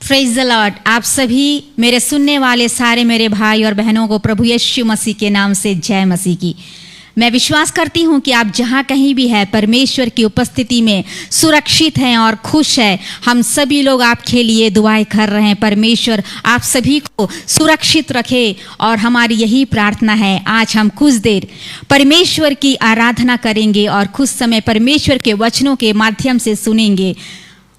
Praise the Lord. आप सभी मेरे सुनने वाले सारे मेरे भाई और बहनों को प्रभु यीशु मसीह के नाम से जय मसीह की। मैं विश्वास करती हूँ कि आप जहाँ कहीं भी हैं परमेश्वर की उपस्थिति में सुरक्षित हैं और खुश हैं। हम सभी लोग आपके लिए दुआएं कर रहे हैं। परमेश्वर आप सभी को सुरक्षित रखे और हमारी यही प्रार्थना है। आज हम कुछ देर परमेश्वर की आराधना करेंगे और कुछ समय परमेश्वर के वचनों के माध्यम से सुनेंगे।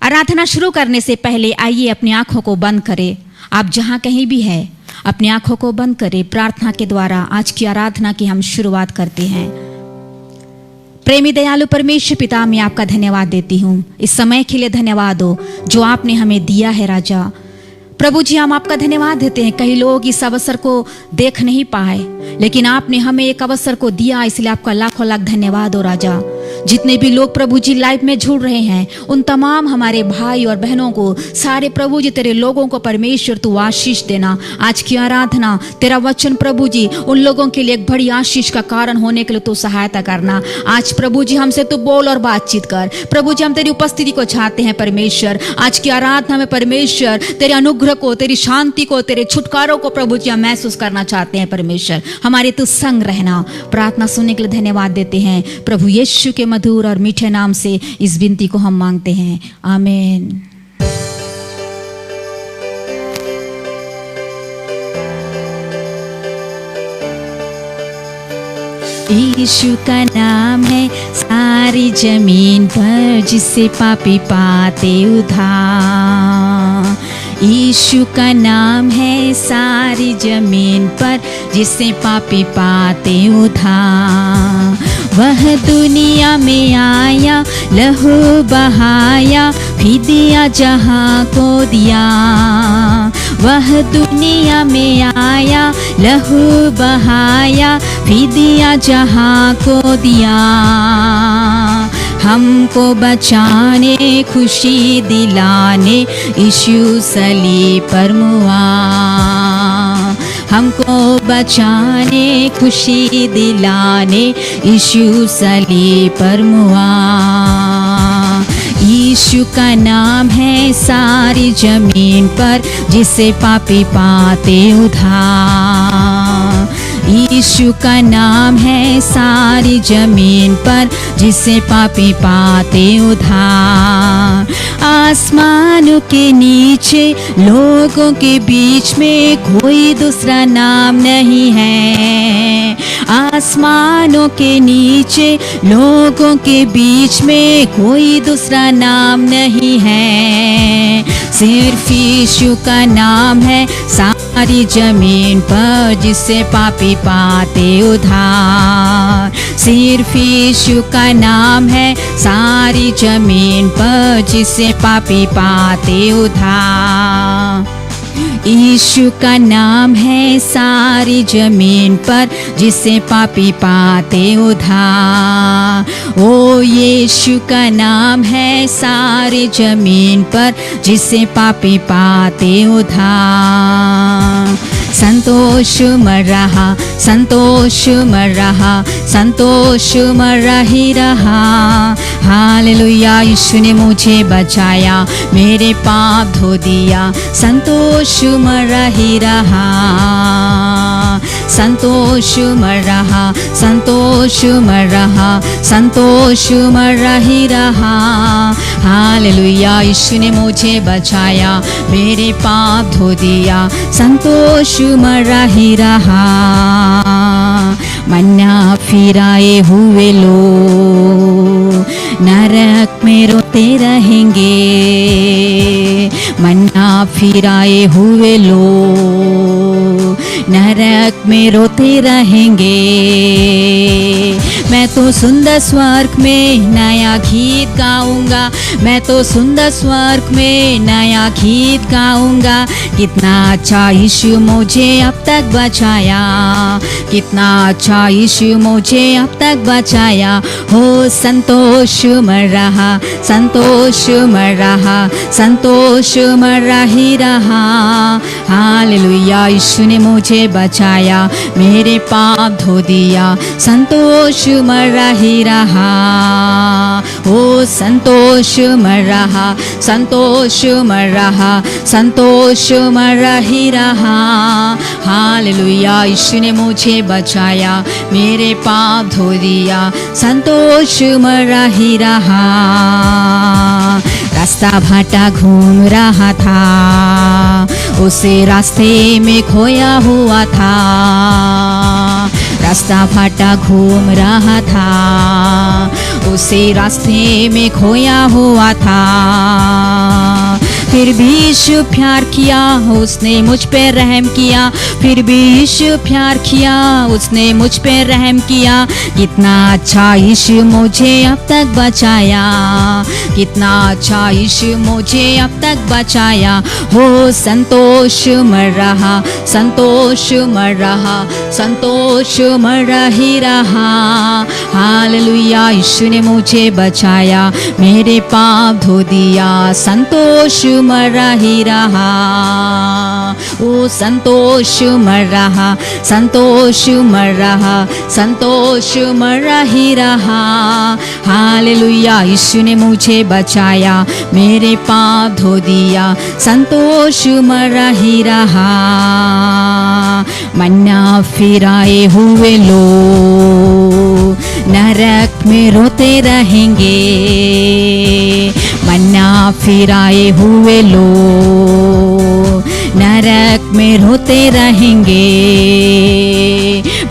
आराधना शुरू करने से पहले आइए अपनी आंखों को बंद करें। आप जहाँ कहीं भी हैं अपनी आंखों को बंद करें। प्रार्थना के द्वारा आज की आराधना की हम शुरुआत करते हैं। प्रेमी दयालु परमेश्वर पिता, मैं आपका धन्यवाद देती हूँ। इस समय के लिए धन्यवाद हो जो आपने हमें दिया है राजा। प्रभु जी, हम आपका धन्यवाद देते हैं। कई लोग इस अवसर को देख नहीं पाए, लेकिन आपने हमें एक अवसर को दिया, इसलिए आपका लाखों लाख धन्यवाद हो राजा। जितने भी लोग प्रभु जी लाइव में जुड़ रहे हैं, उन तमाम हमारे भाई और बहनों को, सारे प्रभु जी तेरे लोगों को परमेश्वर तू आशीष देना। आज की आराधना तेरा वचन प्रभु जी उन लोगों के लिए एक बड़ी आशीष का कारण होने के लिए तू सहायता करना। आज प्रभु जी हमसे तू बोल और बातचीत कर। प्रभु जी हम तेरी उपस्थिति को चाहते हैं परमेश्वर। आज की आराधना में परमेश्वर तेरे अनुग्रह को, तेरी शांति को, तेरे छुटकारों को प्रभु जी हम महसूस करना चाहते हैं। परमेश्वर हमारे तू संग रहना। प्रार्थना सुनने के लिए धन्यवाद देते हैं। प्रभु यीशु के मधुर और मीठे नाम से इस विनती को हम मांगते हैं, आमीन। यीशु का नाम है सारी जमीन पर, जिससे पापी पाते उद्धार। यीशु का नाम है सारी जमीन पर, जिससे पापी पाते उद्धार। वह दुनिया में आया, लहू बहाया, फिदिया जहाँ को दिया। वह दुनिया में आया, लहू बहाया, फिदिया जहाँ को दिया। हमको बचाने, खुशी दिलाने, यीशु सलीब पर मुआ। हमको बचाने, खुशी दिलाने, यीशु सलीब पर मुआ। यीशु का नाम है सारी जमीन पर, जिससे पापी पाते उद्धार। यीशु का नाम है सारी जमीन पर, जिससे पापी पाते उद्धार। आसमानों के नीचे लोगों के बीच में कोई दूसरा नाम नहीं है। आसमानों के नीचे लोगों के बीच में कोई दूसरा नाम नहीं है। सिर्फ यीशु का नाम है सारी जमीन पर, जिससे पापी पाते उद्धार। सिर्फ यीशु का नाम है सारी जमीन पर, जिससे पापी पाते उद्धार। यीशु का नाम है सारी जमीन पर, जिससे पापी पाते उद्धार। ओ यीशु का नाम है सारी जमीन पर, जिससे पापी पाते उद्धार। संतोष मर रहा, संतोष मर रहा, संतोष मर रही रहा। हालेलुया, यीशु ने मुझे बचाया, मेरे पाप धो दिया। संतोष मर रही रहा, संतोष मर रहा, संतोष मर रहा, संतोष मर रही रहा। हालेलुया, यीशु ने मुझे बचाया, मेरे पाप धो दिया। संतोष मर रही रहा। मन्ना फिराए हुए लोग नरक में रोते रहेंगे। मन्ना फिराए हुए लोग नरक में रोते रहेंगे। मैं तो सुंदर स्वर्ग में नया गीत गाऊंगा। मैं तो सुंदर स्वर्ग में नया गीत गाऊंगा। कितना अच्छा यीशु मुझे अब तक बचाया, कितना अच्छा यीशु मुझे अब तक बचाया। हो संतोष मर रहा, संतोष मर रहा, संतोष मर रही रहा। हालेलुया, यीशु ने मुझे मुझे बचाया, मेरे पाप धो दिया, संतोष मर ही रहा। ओ संतोष मर रहा, संतोष मर रहा, संतोष मर ही रहा। हालेलुया, यीशु ने मुझे बचाया, मेरे पाप धो दिया, संतोष मर ही रहा। रास्ता भाटा घूम रहा था, उसे रास्ते में खोया हुआ था। रास्ता भाटा घूम रहा था, उसे रास्ते में खोया हुआ था। फिर भी यीशु प्यार किया, उसने मुझ पे रहम किया। फिर भी यीशु प्यार किया, उसने मुझ पे रहम किया। कितना अच्छा यीशु मुझे अब तक बचाया, कितना अच्छा यीशु मुझे अब तक बचाया। हो संतोष मर रहा, संतोष मर रहा, संतोष मर ही रहा। हालेलुया, यीशु ने मुझे बचाया, मेरे पाप धो दिया, संतोष मर ही रहा। ओ संतोष मर रहा, संतोष मर रहा, संतोष मर ही रहा। हालेलुया, यीशु ने मुझे बचाया, मेरे पाप धो दिया, संतोष मर ही रहा। मन्ना फिराए हुए लोग नरक में रोते रहेंगे। मन्ना फिराए हुए लोग नरक में रोते रहेंगे।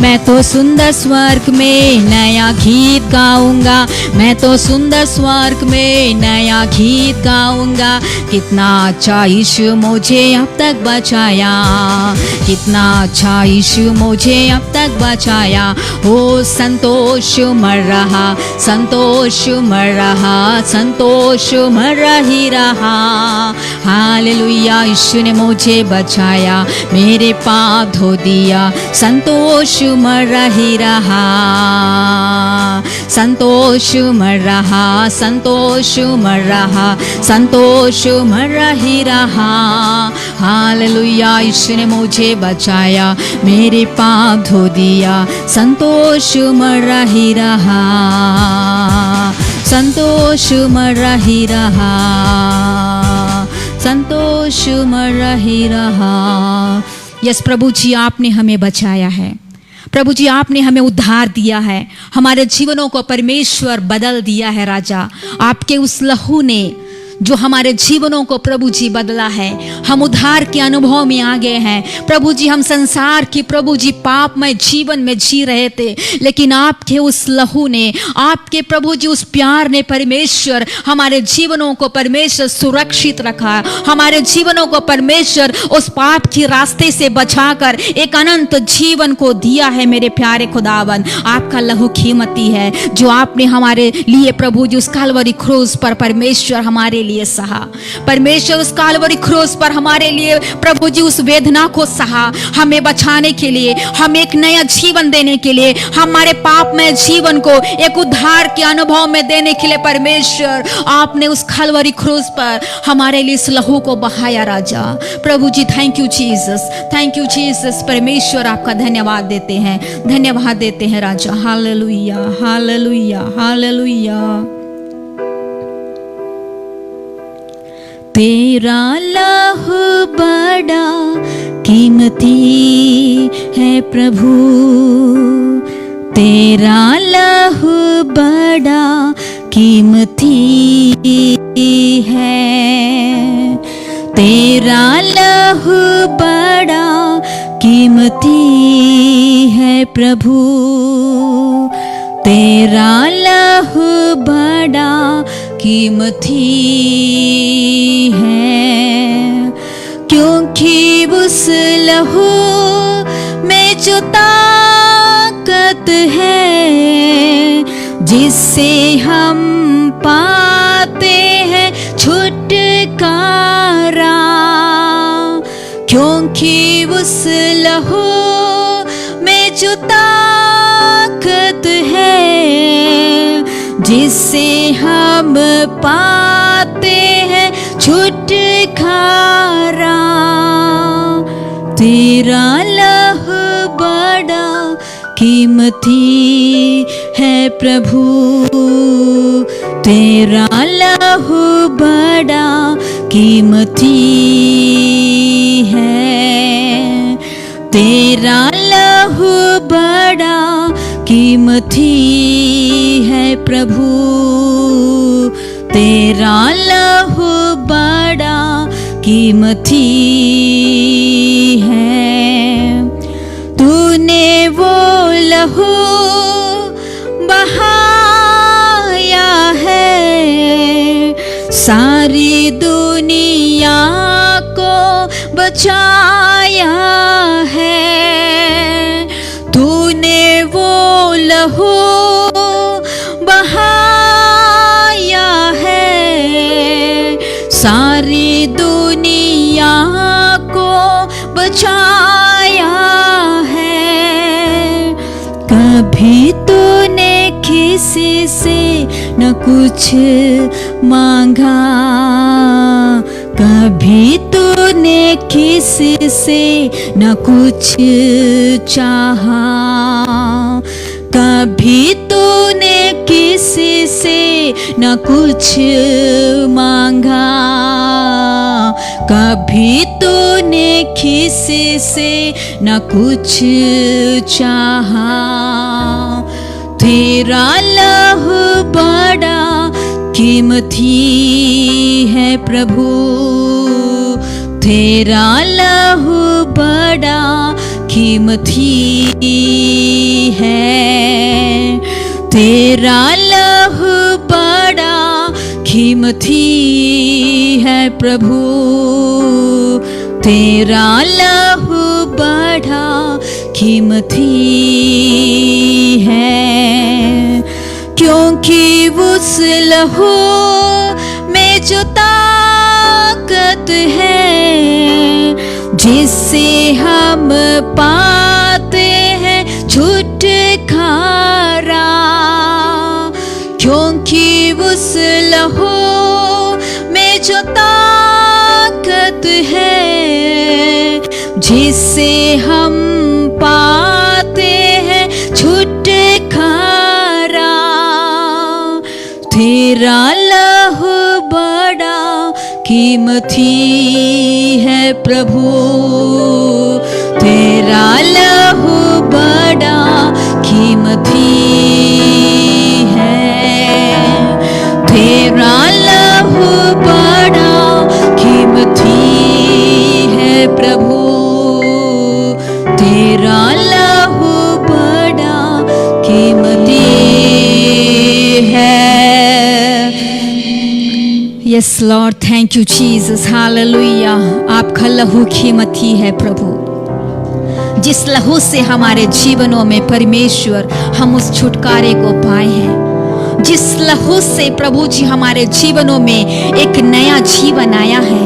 मैं तो सुंदर स्वर्ग में नया गीत गाऊंगा, मैं तो सुंदर स्वर्ग में नया गीत गाऊंगा। कितना अच्छा यीशु मुझे अब तक बचाया, कितना अच्छा यीशु मुझे अब तक बचाया। ओ संतोष मर रहा, संतोष मर रहा, संतोष मर ही रहा। हालेलुया, यीशु ने मुझे बचाया, मेरे पाप धो दिया, संतोष मर ही रहा। संतोष मर रहा, संतोष मर रहा, संतोष मर ही रहा। हालेलुया, यीशु ने मुझे बचाया, मेरे पाप धो दिया, संतोष मर ही रहा, संतोष मर ही रहा, संतोष मर ही रहा। यस प्रभु जी, आपने हमें बचाया है, प्रभु जी आपने हमें उद्धार दिया है, हमारे जीवनों को परमेश्वर बदल दिया है। राजा, आपके उस लहू ने जो हमारे जीवनों को प्रभु जी बदला है, हम उद्धार के अनुभव में आ गए हैं। प्रभु जी, हम संसार की प्रभु जी पापमय जीवन में जी रहे थे, लेकिन आपके उस लहू ने, आपके प्रभु जी उस प्यार ने परमेश्वर हमारे जीवनों को परमेश्वर सुरक्षित रखा। हमारे जीवनों को परमेश्वर उस पाप के रास्ते से बचाकर एक अनंत जीवन को दिया है। मेरे प्यारे खुदावन, आपका लहू कीमती है जो आपने हमारे लिए प्रभु जी उस काल्वरी क्रूस पर परमेश्वर हमारे लिए सहा। परमेश्वर उस काल्वरी क्रूस पर हमारे लिए प्रभु जी उस वेदना को सहा, हमें बचाने के लिए, हमें एक नया जीवन देने के लिए, हमारे पापमय जीवन को एक उद्धार के अनुभव में देने के लिए परमेश्वर आपने उस काल्वरी क्रूस पर हमारे लिए इस लहू को बहाया। राजा प्रभु जी, thank you Jesus, thank you Jesus. परमेश्वर आपका धन्यवाद देते हैं, धन्यवाद देते हैं राजा। Hallelujah, hallelujah, hallelujah. तेरा लहू बड़ा कीमती है प्रभु, तेरा लहू बड़ा कीमती है। तेरा लहू बड़ा कीमती है प्रभु, तेरा लहू बड़ा कीमती है। क्योंकि उस लहू में जो ताकत है, जिससे हम पाते हैं छुटकारा। क्योंकि उस लहू में जो ताकत है, जिससे हम पाते हैं छुटकारा। तेरा लहू बड़ा कीमती है प्रभु, तेरा लहू बड़ा कीमती है, तेरा लहू बड़ा कीमती है प्रभु, तेरा लहू बड़ा कीमती है। तूने वो लहू बहाया है, सारी दुनिया को बचाया है। तूने वो लहू बहाया है, सारी दुनिया को बचाया है। कभी तूने किसी से न कुछ मांगा, कभी तूने किसी से न कुछ चाहा, कभी तूने किसी से न कुछ मांगा, कभी तूने किसी से न कुछ चाहा। तेरा लहू बड़ा कीमती है प्रभु, तेरा लहू बड़ा कीमती है, तेरा लहू बड़ा कीमती है प्रभु, तेरा लहू बड़ा कीमती है। क्योंकि उस लहू में जो ताकत है, जिससे हम पाते हैं छुटकारा, क्योंकि उस लहू में जो ताकत है, जिससे हम पाते हैं छुटकारा। तेरा लहू बड़ा कीमती है प्रभु, तेरा लहू बड़ा कीमती है, तेरा लहू बड़ा कीमती है प्रभु, तेरा लहू बड़ा कीमती है। Yes Lord, thank you Jesus, hallelujah. आपका लहू कीमती है प्रभु, जिस लहू से हमारे जीवनों में परमेश्वर हम उस छुटकारे को पाए हैं, जिस लहू से प्रभु जी हमारे जीवनों में एक नया जीवन आया है,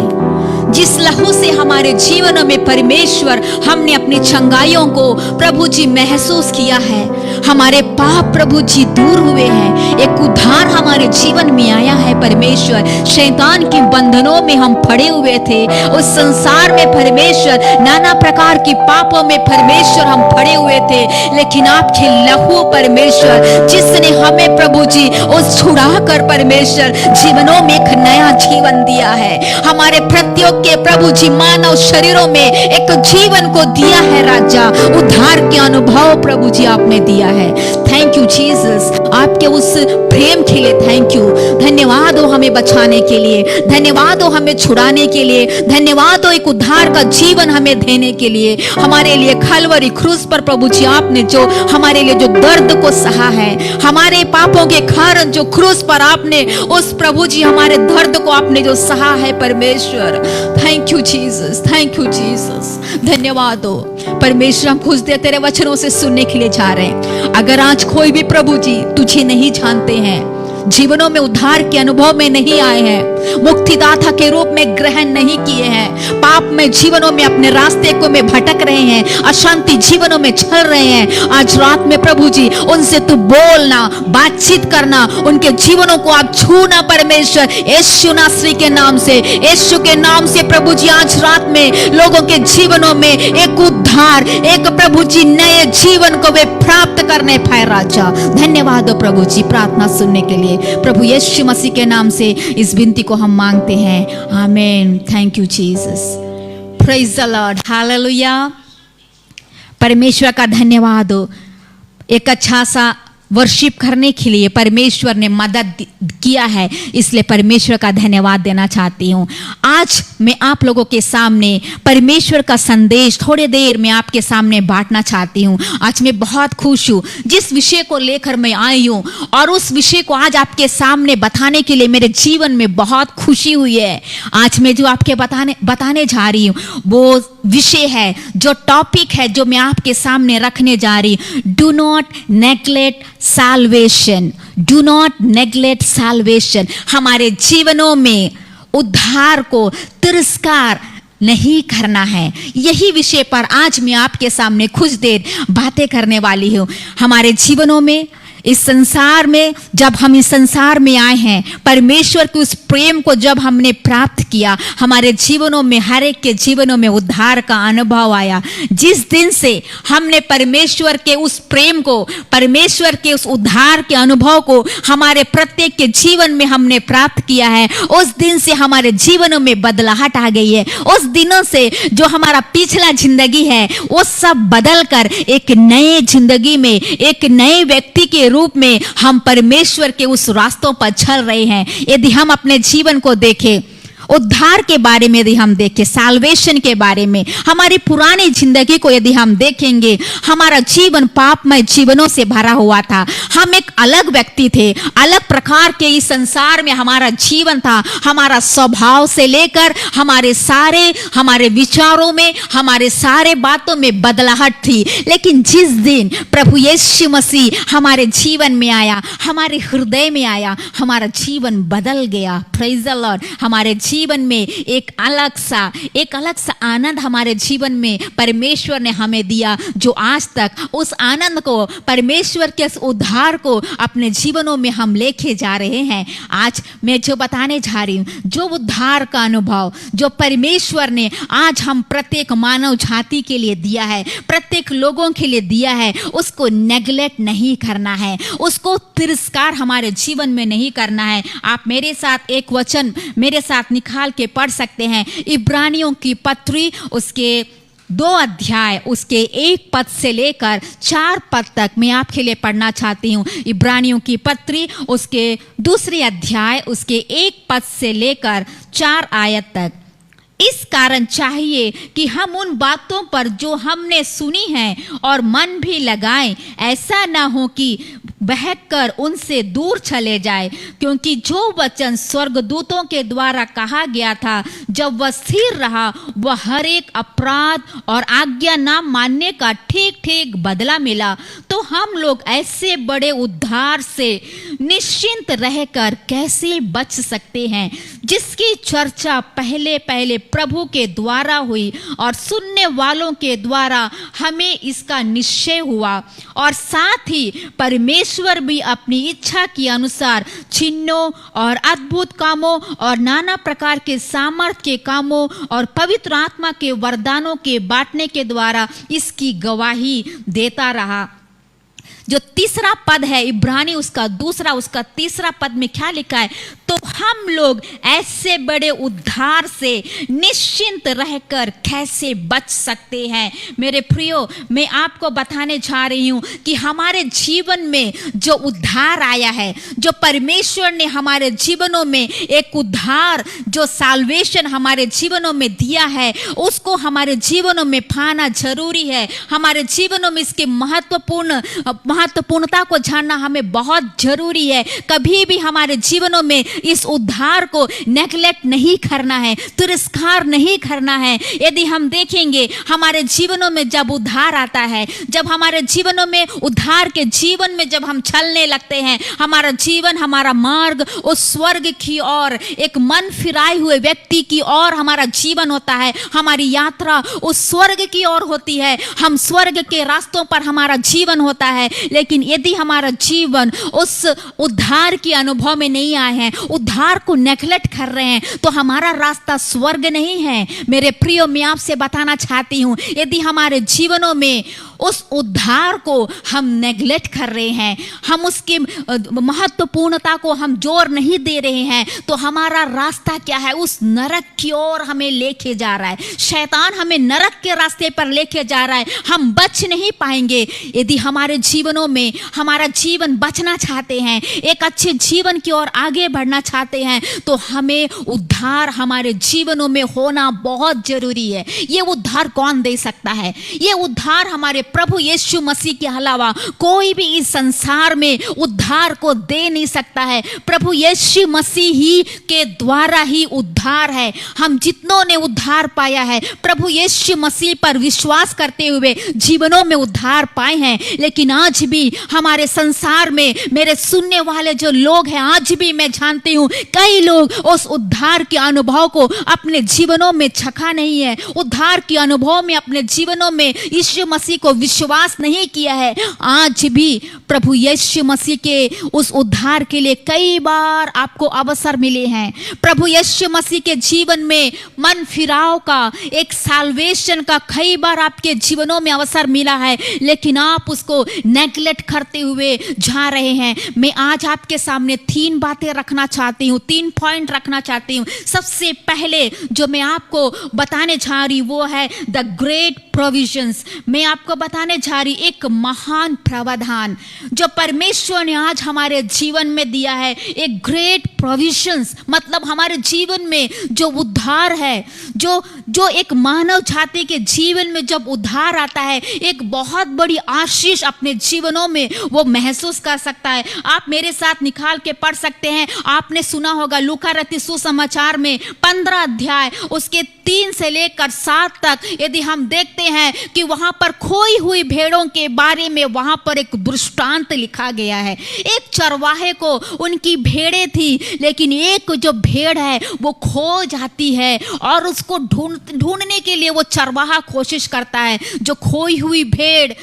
जिस लहू से हमारे जीवनों में परमेश्वर हमने अपनी चंगाइयों को प्रभु जी महसूस किया है, हमारे पाप प्रभु जी दूर हुए हैं, एक उद्धार हमारे जीवन में आया है परमेश्वर। शैतान के बंधनों में हम पड़े हुए थे, उस संसार में परमेश्वर नाना प्रकार की पापों में परमेश्वर हम पड़े हुए थे, लेकिन आपके लहू परमेश्वर जिसने हमें प्रभु जी उस छुड़ा कर परमेश्वर जीवनों में एक नया जीवन दिया है, हमारे प्रत्येक के प्रभु जी मानव शरीरों में एक जीवन को दिया है राजा, उद्धार के अनुभव प्रभु जी आपने दिया है। थैंक यू जीसस, आपके उस प्रेम के लिए थैंक यू। धन्यवाद हो हमें बचाने के लिए, धन्यवाद हो हमें छुड़ाने के लिए, धन्यवाद हो एक उद्धार का जीवन हमें देने के लिए। हमारे लिए खलवरी क्रूस पर प्रभु जी आपने जो हमारे लिए जो दर्द को सहा है, हमारे पापों के कारण जो क्रूस पर आपने उस प्रभु जी हमारे दर्द को आपने जो सहा है परमेश्वर, thank you Jesus, thank you Jesus. धन्यवाद हो परमेश्वर, हम खुश दे तेरे वचनों से सुनने के लिए जा रहे हैं। अगर आज कोई भी प्रभु जी तुझे नहीं जानते हैं, जीवनों में उद्धार के अनुभव में नहीं आए हैं, मुक्तिदाता के रूप में ग्रहण नहीं किए हैं, पाप में जीवनों में अपने रास्ते को में भटक रहे हैं, अशांति जीवनों में चल रहे हैं, आज रात में प्रभु जी उनसे तू बोलना, बातचीत करना, उनके जीवनों को आप छूना परमेश्वर, यीशु नासरी के नाम से, यीशु के नाम से प्रभु जी आज रात में लोगों के जीवनों में एक उद्धार, एक प्रभु जी नए जीवन को वे प्राप्त करने पाए। राजा धन्यवाद हो प्रभु जी प्रार्थना सुनने के लिए, प्रभु यीशु मसीह के नाम से इस विनती को हम मांगते हैं, आमीन। Thank you Jesus, praise the Lord, hallelujah. परमेश्वर का धन्यवाद हो, एक अच्छा सा वर्शिप करने के लिए परमेश्वर ने मदद किया है, इसलिए परमेश्वर का धन्यवाद देना चाहती हूँ। आज मैं आप लोगों के सामने परमेश्वर का संदेश थोड़ी देर में आपके सामने बांटना चाहती हूँ। आज मैं बहुत खुश हूँ जिस विषय को लेकर मैं आई हूँ, और उस विषय को आज आपके सामने बताने के लिए मेरे जीवन में बहुत खुशी हुई है। आज मैं जो आपके बताने जा रही हूँ वो विषय है, जो टॉपिक है जो मैं आपके सामने रखने जा रही हूँ, do not neglect salvation, do not neglect salvation. हमारे जीवनों में उद्धार को तिरस्कार नहीं करना है, यही विषय पर आज मैं आपके सामने कुछ देर बातें करने वाली हूँ। हमारे जीवनों में, इस संसार में, जब हम इस संसार में आए हैं, परमेश्वर के उस प्रेम को जब हमने प्राप्त किया, हमारे जीवनों में, हर एक के जीवनों में उद्धार का अनुभव आया। जिस दिन से हमने परमेश्वर के उस प्रेम को, परमेश्वर के उस उद्धार के अनुभव को हमारे प्रत्येक के जीवन में हमने प्राप्त किया है, उस दिन से हमारे जीवनों में बदलाहट आ गई है। उस दिनों से जो हमारा पिछला जिंदगी है वो सब बदल कर एक नए जिंदगी में, एक नए व्यक्ति के रूप में हम परमेश्वर के उस रास्तों पर चल रहे हैं। यदि हम अपने जीवन को देखें, उद्धार के बारे में यदि हम देखें, साल्वेशन के बारे में, हमारी पुरानी जिंदगी को यदि हम देखेंगे, हमारा जीवन पापमय जीवनों से भरा हुआ था। हम एक अलग व्यक्ति थे, अलग प्रकार के इस संसार में हमारा जीवन था। हमारा स्वभाव से लेकर हमारे विचारों में, हमारे सारे बातों में बदलाहट थी। लेकिन जिस दिन प्रभु यीशु मसीह हमारे जीवन में आया, हमारे हृदय में आया, हमारा जीवन बदल गया। Praise the Lord. हमारे जीवन में एक अलग सा आनंद हमारे जीवन में परमेश्वर ने हमें दिया, जो आज तक उस आनंद को, परमेश्वर के उद्धार को अपने जीवनों में हम लेके जा रहे हैं। आज मैं जो बताने जा रही हूँ, जो उद्धार का अनुभव जो परमेश्वर ने आज हम प्रत्येक मानव जाति के लिए दिया है, प्रत्येक लोगों के लिए दिया है, उसको नेग्लेक्ट नहीं करना है, उसको तिरस्कार हमारे जीवन में नहीं करना है। आप मेरे साथ एक वचन मेरे साथ निकाल के पढ़ सकते हैं, इब्रानियों की पत्री उसके 2 अध्याय उसके 1 पद से लेकर 4 पद तक मैं आपके लिए पढ़ना चाहती हूँ। इब्रानियों की पत्री उसके 2 अध्याय उसके 1 पद से लेकर 4 आयत तक। इस कारण चाहिए कि हम उन बातों पर जो हमने सुनी हैं और मन भी लगाएं, ऐसा ना हो कि बहकर उनसे दूर चले जाए, क्योंकि जो वचन स्वर्गदूतों के द्वारा कहा गया था, जब वह स्थिर रहा, वह हर एक अपराध और आज्ञा ना मानने का ठीक ठीक बदला मिला। तो हम लोग ऐसे बड़े उद्धार से निश्चिंत रहकर कैसे बच सकते हैं, जिसकी चर्चा पहले पहले प्रभु के द्वारा हुई और सुनने वालों के द्वारा हमें इसका निश्चय हुआ, और साथ ही परमेश्वर भी अपनी इच्छा के अनुसार चिन्हों और अद्भुत कामों और नाना प्रकार के सामर्थ्य के कामों और पवित्र आत्मा के वरदानों के बांटने के द्वारा इसकी गवाही देता रहा। जो 3 पद है इब्रानी उसका 3 पद में क्या लिखा है, तो हम लोग ऐसे बड़े उद्धार से निश्चिंत रहकर कैसे बच सकते हैं। मेरे प्रियो, मैं आपको बताने जा रही हूँ कि हमारे जीवन में जो उद्धार आया है, जो परमेश्वर ने हमारे जीवनों में एक उद्धार, जो साल्वेशन हमारे जीवनों में दिया है, उसको हमारे जीवनों में पाना जरूरी है। हमारे जीवनों में इसके महत्वपूर्णता को जानना हमें बहुत जरूरी है। कभी भी हमारे जीवनों में इस उद्धार को नेगलेक्ट नहीं करना है, तिरस्कार नहीं करना है। यदि हम देखेंगे हमारे जीवनों में जब उद्धार आता है, जब हमारे जीवनों में उद्धार के जीवन में जब हम चलने लगते हैं, हमारा जीवन, हमारा मार्ग उस स्वर्ग की ओर, एक मन फिराए हुए व्यक्ति की ओर हमारा जीवन होता है। हमारी यात्रा उस स्वर्ग की ओर होती है, हम स्वर्ग के रास्तों पर हमारा जीवन होता है। लेकिन यदि हमारा जीवन उस उद्धार के अनुभव में नहीं आए हैं, उद्धार को नेगलेक्ट कर रहे हैं, तो हमारा रास्ता स्वर्ग नहीं है। मेरे प्रियो, मैं आपसे बताना चाहती हूं, यदि हमारे जीवनों में उस उद्धार को हम नेगलेक्ट कर रहे हैं, हम उसकी महत्वपूर्णता को हम जोर नहीं दे रहे हैं, तो हमारा रास्ता क्या है? उस नरक की ओर हमें लेके जा रहा है। शैतान हमें नरक के रास्ते पर लेके जा रहा है, हम बच नहीं पाएंगे। यदि हमारे जीवनों में हमारा जीवन बचना चाहते हैं, एक अच्छे जीवन की ओर आगे बढ़ना चाहते हैं, तो हमें उद्धार हमारे जीवनों में होना बहुत जरूरी है। ये उद्धार कौन दे सकता है? ये उद्धार हमारे प्रभु यीशु मसीह के अलावा कोई भी इस संसार में उद्धार को दे नहीं सकता है। प्रभु यीशु मसीह ही के द्वारा ही उद्धार है। हम जितनों ने उद्धार पाया है, प्रभु यीशु मसीह पर विश्वास करते हुए जीवनों में उद्धार पाए हैं। लेकिन आज भी हमारे संसार में मेरे सुनने वाले जो लोग हैं, आज भी मैं जानती हूं कई लोग उस उद्धार के अनुभव को अपने जीवनों में चखा नहीं है, उद्धार के अनुभव में अपने जीवनों में यीशु मसीह को विश्वास नहीं किया है। आज भी प्रभु यीशु मसीह के उस उद्धार के लिए कई बार आपको अवसर मिले हैं। प्रभु यीशु मसीह के जीवन में मन फिराव का, एक साल्वेशन का कई बार आपके जीवनों में अवसर मिला है, लेकिन आप उसको नेगलेक्ट करते हुए जा रहे हैं। मैं आज आपके सामने 3 बातें रखना चाहती हूँ, 3 पॉइंट रखना चाहती हूँ। सबसे पहले जो मैं आपको बताने जा रही वो है द ग्रेट प्रोविजंस। मैं आपको बताने जा रही एक महान प्रावधान जो परमेश्वर ने आज हमारे जीवन में दिया है। एक ग्रेट प्रोविजंस मतलब हमारे जीवन में जो उद्धार है, जो एक मानव जाति के जीवन में जब उद्धार आता है, एक बहुत बड़ी आशीष अपने जीवनों में वो महसूस कर सकता है। आप मेरे साथ निकाल के पढ़ सकते हैं। आपने सुना होगा लूका रचित सुसमाचार में 15 अध्याय उसके 3 से लेकर 7 तक, यदि हम देखते हैं कि वहां पर खोई हुई भेड़ों के बारे में वहां पर एक दृष्टांत लिखा गया है। एक चरवाहे को उनकी भेड़ें थी, लेकिन एक जो भेड़ है वो खो जाती है और उसको ढूंढने के लिए वो चरवाहा कोशिश करता है। जो खोई हुई भेड़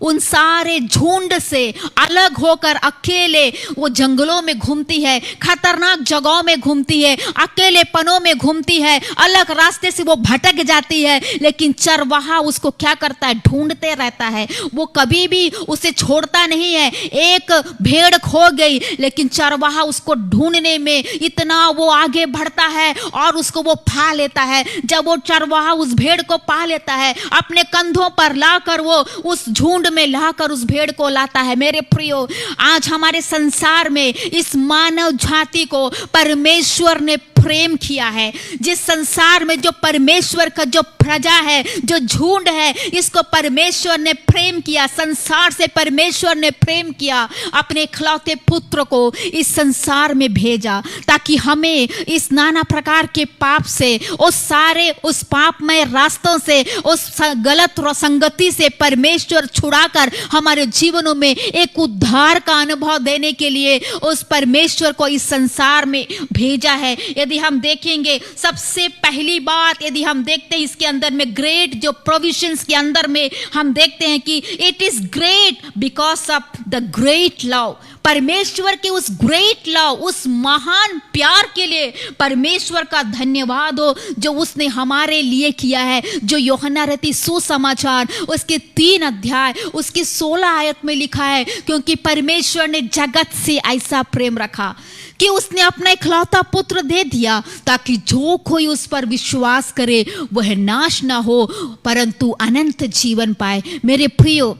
उन सारे झुंड से अलग होकर अकेले वो जंगलों में घूमती है, खतरनाक जगहों में घूमती है, अकेलेपनों में घूमती है, अलग रास्ते से वो भटक जाती है। लेकिन चरवाहा उसको क्या करता है? ढूंढते रहता है, वो कभी भी उसे छोड़ता नहीं है। एक भेड़ खो गई, लेकिन चरवाहा उसको ढूंढने में इतना वो आगे बढ़ता है और उसको वो पा लेता है। जब वो चरवाहा उस भेड़ को पा लेता है, अपने कंधों पर लाकर वो उस झुंड में लाकर उस भेड़ को लाता है। मेरे प्रियो, आज हमारे संसार में इस मानव जाति को परमेश्वर ने प्रेम किया है। जिस संसार में जो परमेश्वर का जो प्रजा है, जो झुंड है, इसको परमेश्वर ने प्रेम किया। संसार से परमेश्वर ने प्रेम किया, अपने इकलौते पुत्र को इस संसार में भेजा ताकि हमें इस नाना प्रकार के पाप से, उस पापमय रास्तों से, उस गलत संगति से परमेश्वर छुड़ाकर हमारे जीवनों में एक उद्धार का अनुभव देने के लिए उस परमेश्वर को इस संसार में भेजा है। यदि हम देखेंगे सबसे पहली बात, यदि हम देखते हैं इसके अंदर में ग्रेट जो प्रोविजंस के अंदर में हम देखते हैं कि it is great because of the great love. परमेश्वर के उस ग्रेट लव, उस महान प्यार के लिए परमेश्वर का धन्यवाद हो जो उसने हमारे लिए किया है। जो यूहन्ना रचित सुसमाचार उसके 3 अध्याय उसकी 16 आयत में लिखा है, क्योंकि परमेश्वर ने जगत से ऐसा प्रेम रखा कि उसने अपना इकलौता पुत्र दे दिया ताकि जो कोई उस पर विश्वास करे वह नाश ना हो परंतु अनंत जीवन पाए। मेरे प्रियो,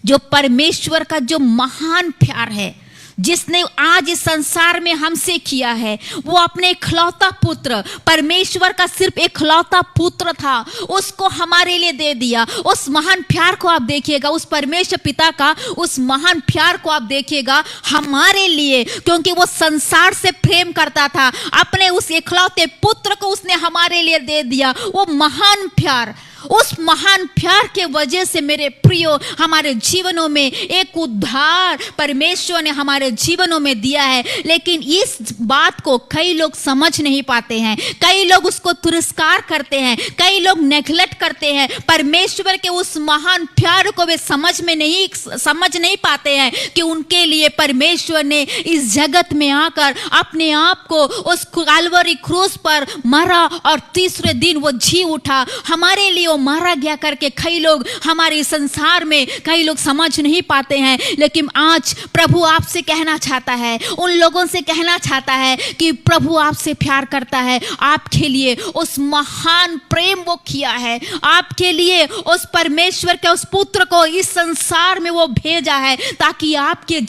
जो परमेश्वर का जो महान प्यार है, जिसने आज इस संसार में हमसे किया है, वो अपने इकलौता पुत्र, परमेश्वर का सिर्फ इकलौता पुत्र था, उसको हमारे लिए दे दिया। उस महान प्यार को आप देखिएगा, उस परमेश्वर पिता का उस महान प्यार को आप देखिएगा हमारे लिए, क्योंकि वो संसार से प्रेम करता था, अपने उस इकलौते पुत्र को उसने हमारे लिए दे दिया। वो महान प्यार, उस महान प्यार के वजह से मेरे प्रियो हमारे जीवनों में एक उद्धार परमेश्वर ने हमारे जीवनों में दिया है। लेकिन इस बात को कई लोग समझ नहीं पाते हैं, कई लोग उसको तिरस्कार करते हैं, कई लोग नेग्लेक्ट करते हैं। परमेश्वर के उस महान प्यार को वे समझ नहीं पाते हैं कि उनके लिए परमेश्वर ने इस जगत में आकर अपने आप को उस काल्वरी क्रूस पर मरा और तीसरे दिन वो जी उठा हमारे लिए, मारा गया करके कई लोग हमारे संसार में कई लोग समझ नहीं पाते हैं। लेकिन आज प्रभु आपसे कहना चाहता है, उन लोगों से कहना चाहता है कि प्रभु आपसे प्यार करता है, आपके लिए उस महान प्रेम वो किया है, आपके लिए उस परमेश्वर के उस पुत्र को इस संसार में वो भेजा है, ताकि आपके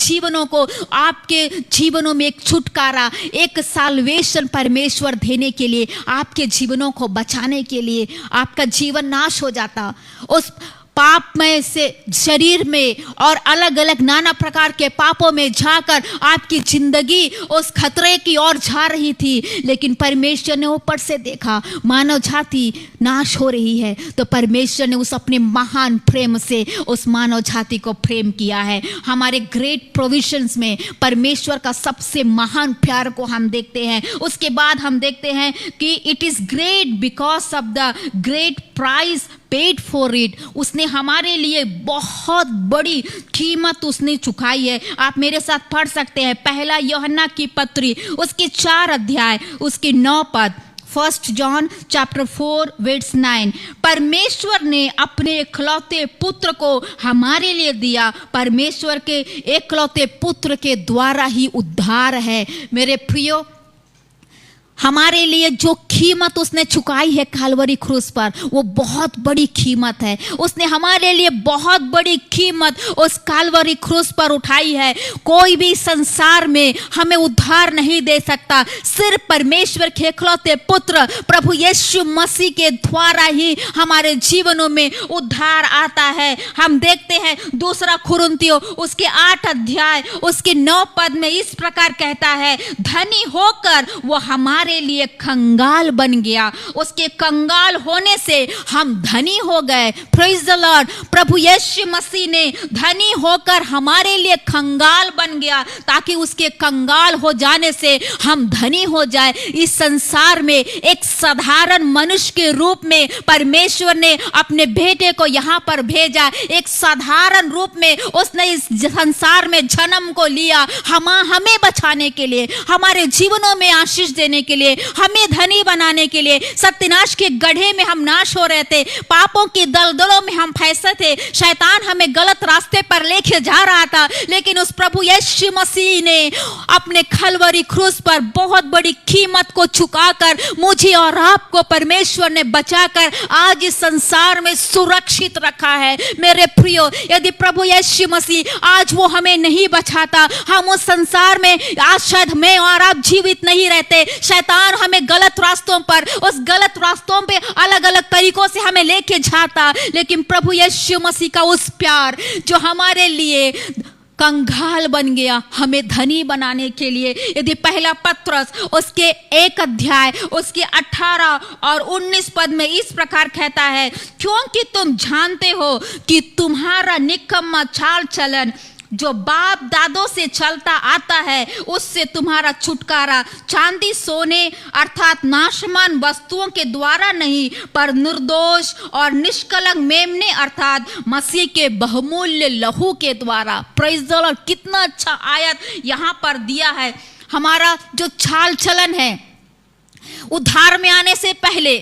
जीवनों में एक छुटकारा, एक साल्वेशन परमेश्वर देने के लिए, आपके जीवनों को बचाने के लिए। आपका जीवन नाश हो जाता, उस पाप में से शरीर में और अलग अलग नाना प्रकार के पापों में जाकर आपकी जिंदगी उस खतरे की ओर जा रही थी। लेकिन परमेश्वर ने ऊपर से देखा मानव जाति नाश हो रही है, तो परमेश्वर ने उस अपने महान प्रेम से उस मानव जाति को प्रेम किया है। हमारे ग्रेट प्रोविजंस में परमेश्वर का सबसे महान प्यार को हम देखते हैं। उसके बाद हम देखते हैं कि it is great because of the great price paid for it. उसने हमारे लिए बहुत बड़ी कीमत उसने चुकाई है। आप मेरे साथ पढ़ सकते हैं पहला यूहन्ना की पत्री, उसके 4 अध्याय, उसके 9 पद। 1 जॉन चैप्टर 4 वर्स 9। परमेश्वर ने अपने इकलौते पुत्र को हमारे लिए दिया। परमेश्वर के इकलौते पुत्र के द्वारा ही उद्धार है। मेरे प्रियो, हमारे लिए जो कीमत उसने चुकाई है काल्वरी क्रूस पर, वो बहुत बड़ी कीमत है। उसने हमारे लिए बहुत बड़ी कीमत उस काल्वरी क्रूस पर उठाई है। कोई भी संसार में हमें उद्धार नहीं दे सकता, सिर्फ परमेश्वर के इकलौते पुत्र प्रभु यीशु मसीह के द्वारा ही हमारे जीवनों में उद्धार आता है। हम देखते हैं 2 कुरिन्थियों उसके 8 अध्याय उसके 9 पद में इस प्रकार कहता है, धनी होकर वो हमारे लिए कंगाल बन गया, उसके कंगाल होने से हम धनी हो गए। Praise the Lord. प्रभु यीशु मसीह ने धनी होकर हमारे लिए कंगाल बन गया, ताकि उसके कंगाल हो जाने से हम धनी हो जाए। इस संसार में एक साधारण मनुष्य के रूप में परमेश्वर ने अपने बेटे को यहाँ पर भेजा। एक साधारण रूप में उसने इस संसार में जन्म को लिया, हमें बचाने के लिए, हमारे जीवनों में आशीष देने के लिए, हमें धनी बनाने के लिए। सत्यानाश के गड्ढे में हम नाश हो रहे थे, पापों की दलदलों में हम फंसे थे, शैतान हमें गलत रास्ते पर लेके जा रहा था। लेकिन उस प्रभु यीशु मसीह ने अपने काल्वरी क्रूस पर बहुत बड़ी कीमत को चुकाकर मुझे और आपको परमेश्वर ने बचाकर आज इस संसार में सुरक्षित रखा है। मेरे प्रियो, यदि प्रभु यीशु मसीह आज वो हमें नहीं बचाता, हम उस संसार में आज शायद मैं और आप जीवित नहीं रहते। शैतान हमें गलत रास्तों पर, उस गलत रास्तों पे अलग अलग तरीकों से हमें लेके जाता। लेकिन प्रभु यीशु मसीह का उस प्यार जो हमारे लिए कंगाल बन गया, हमें धनी बनाने के लिए। यदि पहला पत्रस उसके 1 अध्याय उसके 18 और 19 पद में इस प्रकार कहता है, क्योंकि तुम जानते हो कि तुम्हारा निकम्मा चाल चलन जो बाप दादों से चलता आता है, उससे तुम्हारा छुटकारा चांदी सोने अर्थात नाशमान वस्तुओं के द्वारा नहीं, पर निर्दोष और निष्कलंक मेमने अर्थात मसीह के बहुमूल्य लहू के द्वारा। Praise the Lord. कितना अच्छा आयत यहाँ पर दिया है। हमारा जो चाल चलन है, उद्धार में आने से पहले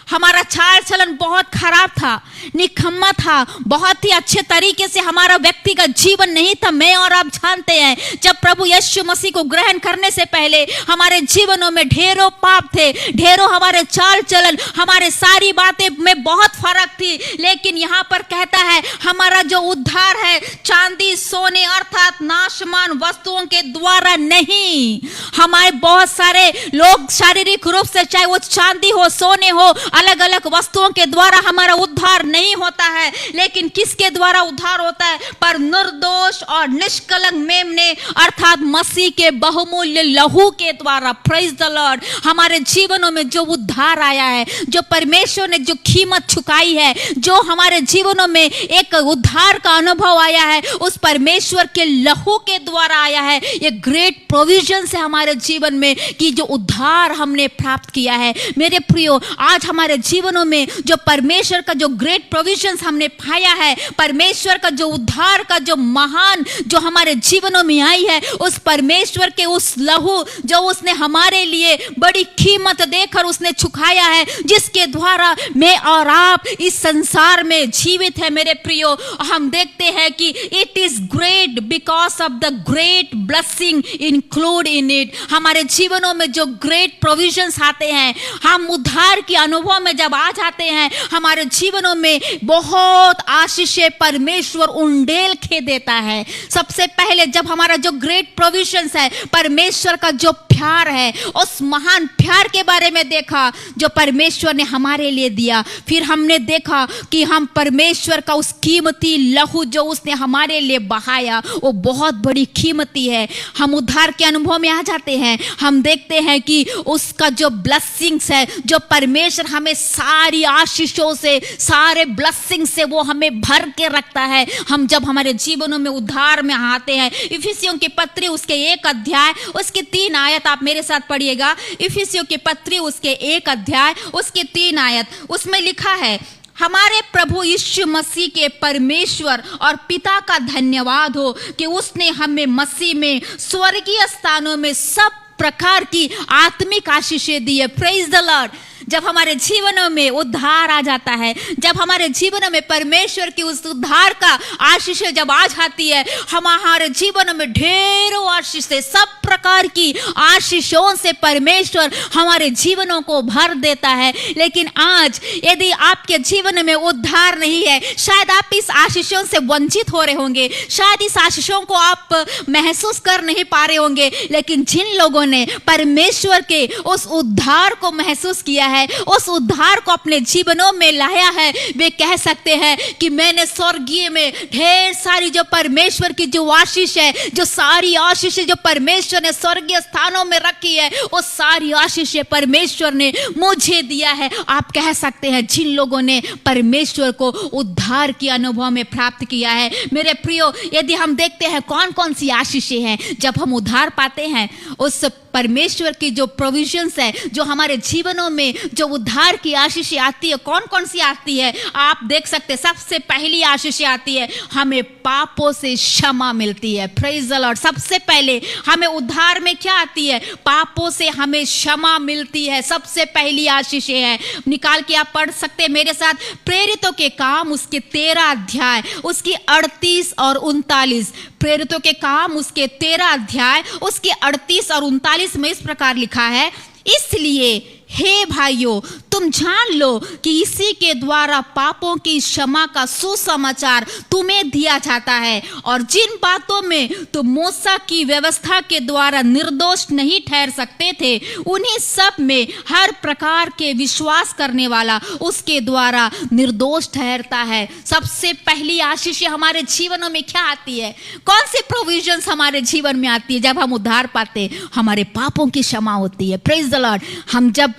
हमारा चाल चलन बहुत खराब था, निकम्मा था, बहुत ही अच्छे तरीके से हमारा व्यक्तिगत जीवन नहीं था। मैं और आप जानते हैं, जब प्रभु यीशु मसीह को ग्रहण करने से पहले हमारे जीवनों में ढेरों पाप थे, ढेरों हमारे चाल चलन, हमारे सारी बातें में बहुत फर्क थी। लेकिन यहाँ पर कहता है हमारा जो उद्धार है चांदी सोने अर्थात नाशमान वस्तुओं के द्वारा नहीं। हमारे बहुत सारे लोग शारीरिक रूप से, चाहे वो चांदी हो सोने हो, अलग अलग वस्तुओं के द्वारा हमारा उद्धार नहीं होता है। लेकिन किसके द्वारा उद्धार होता है? पर निर्दोष और निष्कलंक मेमने अर्थात मसीह के बहुमूल्य लहू के द्वारा। Praise the Lord. हमारे जीवनों में जो उद्धार आया है, जो परमेश्वर ने जो कीमत चुकाई है, जो हमारे जीवनों में एक उद्धार का अनुभव आया है, उस परमेश्वर के लहू के द्वारा आया है। ये ग्रेट प्रोविजन है हमारे जीवन में कि जो उद्धार हमने प्राप्त किया है। मेरे प्रियो, आज हमारे जीवनों में जो परमेश्वर का जो ग्रेट प्रोविजंस हमने पाया है, परमेश्वर का जो उद्धार का जो महान जो हमारे जीवनों में आई है, उस परमेश्वर के उस लहू जो उसने हमारे लिए बड़ी कीमत देकर उसने चुकाया है, जिसके द्वारा मैं और आप इस संसार में जीवित है। मेरे प्रियो, हम देखते हैं कि it is great because of the great blessing include in it. हमारे जीवनों में जो ग्रेट प्रोविजंस आते हैं, हम उद्धार के अनुभव में जब आ जाते हैं, हमारे जीवनों में बहुत आशीषें परमेश्वर उंडेल के देता है। सबसे पहले जब हमारा जो ग्रेट प्रोविजंस है, परमेश्वर का जो प्यार है, उस महान प्यार के बारे में देखा जो परमेश्वर ने हमारे लिए दिया। फिर हमने देखा कि हम परमेश्वर का उस कीमती लहू जो उसने हमारे लिए बहाया, वो बहुत बड़ी कीमती है। हम उद्धार के अनुभव में आ जाते हैं, हम देखते हैं कि उसका जो ब्लेसिंग्स है, जो परमेश्वर हमें सारी आशीषों से, सारे ब्लेसिंग से वो हमें भर के रखता है। हम जब हमारे जीवनों में उद्धार में आते हैं, इफिसियों की पत्री उसके 1 अध्याय उसके 3 आयत आप मेरे साथ पढ़िएगा। इफिसियों की पत्री उसके 1 अध्याय उसके 3 आयत, उसमें लिखा है, हमारे प्रभु यीशु मसीह के परमेश्वर और पिता का धन्यवाद हो कि उसने हमें मसीह में स्वर्गीय स्थानों में सब प्रकार की आत्मिक आशीषें दी है। Praise the Lord. जब हमारे जीवनों में उद्धार आ जाता है, जब हमारे जीवनों में परमेश्वर की उस उद्धार का आशीष जब आ जाती है, हमारे जीवनों में ढेरों आशीषें, सब प्रकार की आशीषों से परमेश्वर हमारे जीवनों को भर देता है। लेकिन आज यदि आपके जीवन में उद्धार नहीं है, शायद आप इस आशीषों से वंचित हो रहे होंगे, शायद इस आशीषों को आप महसूस कर नहीं पा रहे होंगे। लेकिन जिन लोगों ने परमेश्वर के उस उद्धार को महसूस किया है, उस उद्धार को अपने जीवनों में लाया है, वे कह सकते हैं कि मैंने स्वर्गीय में ढेर सारी जो परमेश्वर की जो आशीष है, जो सारी आशीष जो परमेश्वर ने स्वर्गीय स्थानों में रखी है, वो सारी आशीष परमेश्वर ने मुझे दिया है। आप कह सकते हैं जिन लोगों ने परमेश्वर को उद्धार के अनुभव में प्राप्त किया है। मेरे प्रियो, यदि हम देखते हैं कौन कौन सी आशीषें हैं जब हम उद्धार पाते हैं, उस परमेश्वर की जो प्रोविजंस है, जो हमारे जीवनों में जो उद्धार की आशीषें आती है, कौन कौन सी आती है आप देख सकते हैं। सबसे पहली आशीष आती है, हमें पापों से क्षमा मिलती है। Praise the Lord. सबसे पहले हमें उद्धार में क्या आती है? पापों से हमें क्षमा मिलती है। सबसे पहली आशीष है, निकाल के आप पढ़ सकते हैं मेरे साथ, प्रेरितों के काम उसके 13 अध्याय उसकी 38 और 39। प्रेरितों के काम उसके 13 अध्याय उसके 38 और 39 में इस प्रकार लिखा है, इसलिए हे भाइयों, तुम जान लो कि इसी के द्वारा पापों की क्षमा का सुसमाचार तुम्हें दिया जाता है, और जिन बातों में तुम मूसा की व्यवस्था के द्वारा निर्दोष नहीं ठहर सकते थे, उन्हीं सब में हर प्रकार के विश्वास करने वाला उसके द्वारा निर्दोष ठहरता है। सबसे पहली आशीष हमारे जीवनों में क्या आती है? कौन सी प्रोविजंस हमारे जीवन में आती है जब हम उद्धार पाते? हमारे पापों की क्षमा होती है। Praise the Lord. हम जब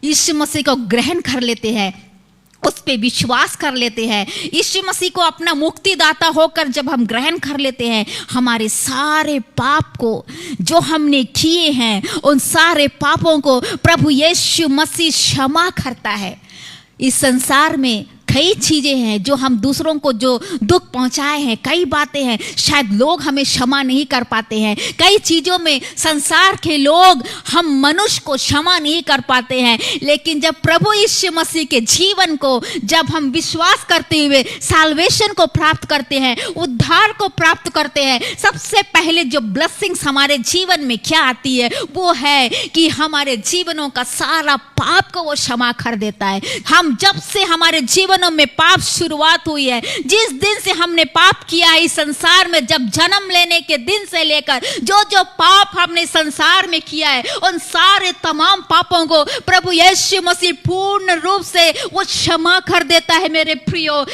यीशु मसीह को ग्रहण कर लेते हैं, उस पे विश्वास कर लेते हैं, यीशु मसीह को अपना मुक्तिदाता होकर जब हम ग्रहण कर लेते हैं, हमारे सारे पाप को जो हमने किए हैं, उन सारे पापों को प्रभु यीशु मसीह क्षमा करता है। इस संसार में कई चीजें हैं जो हम दूसरों को जो दुख पहुंचाए हैं, कई बातें हैं शायद लोग हमें क्षमा नहीं कर पाते हैं, कई चीजों में संसार के लोग हम मनुष्य को क्षमा नहीं कर पाते हैं। लेकिन जब प्रभु यीशु मसीह के जीवन को जब हम विश्वास करते हुए साल्वेशन को प्राप्त करते हैं, उद्धार को प्राप्त करते हैं, सबसे पहले जो ब्लेसिंग्स हमारे जीवन में क्या आती है वो है कि हमारे जीवनों का सारा पाप को वो क्षमा कर देता है। हम जब से हमारे जीवनों में पाप शुरुआत हुई है, जिस दिन से हमने पाप किया है इस संसार में, जब जन्म लेने के दिन से लेकर जो जो पाप हमने संसार में किया है, उन सारे तमाम पापों को प्रभु यीशु मसीह पूर्ण रूप से वो क्षमा कर देता है। मेरे प्रियो,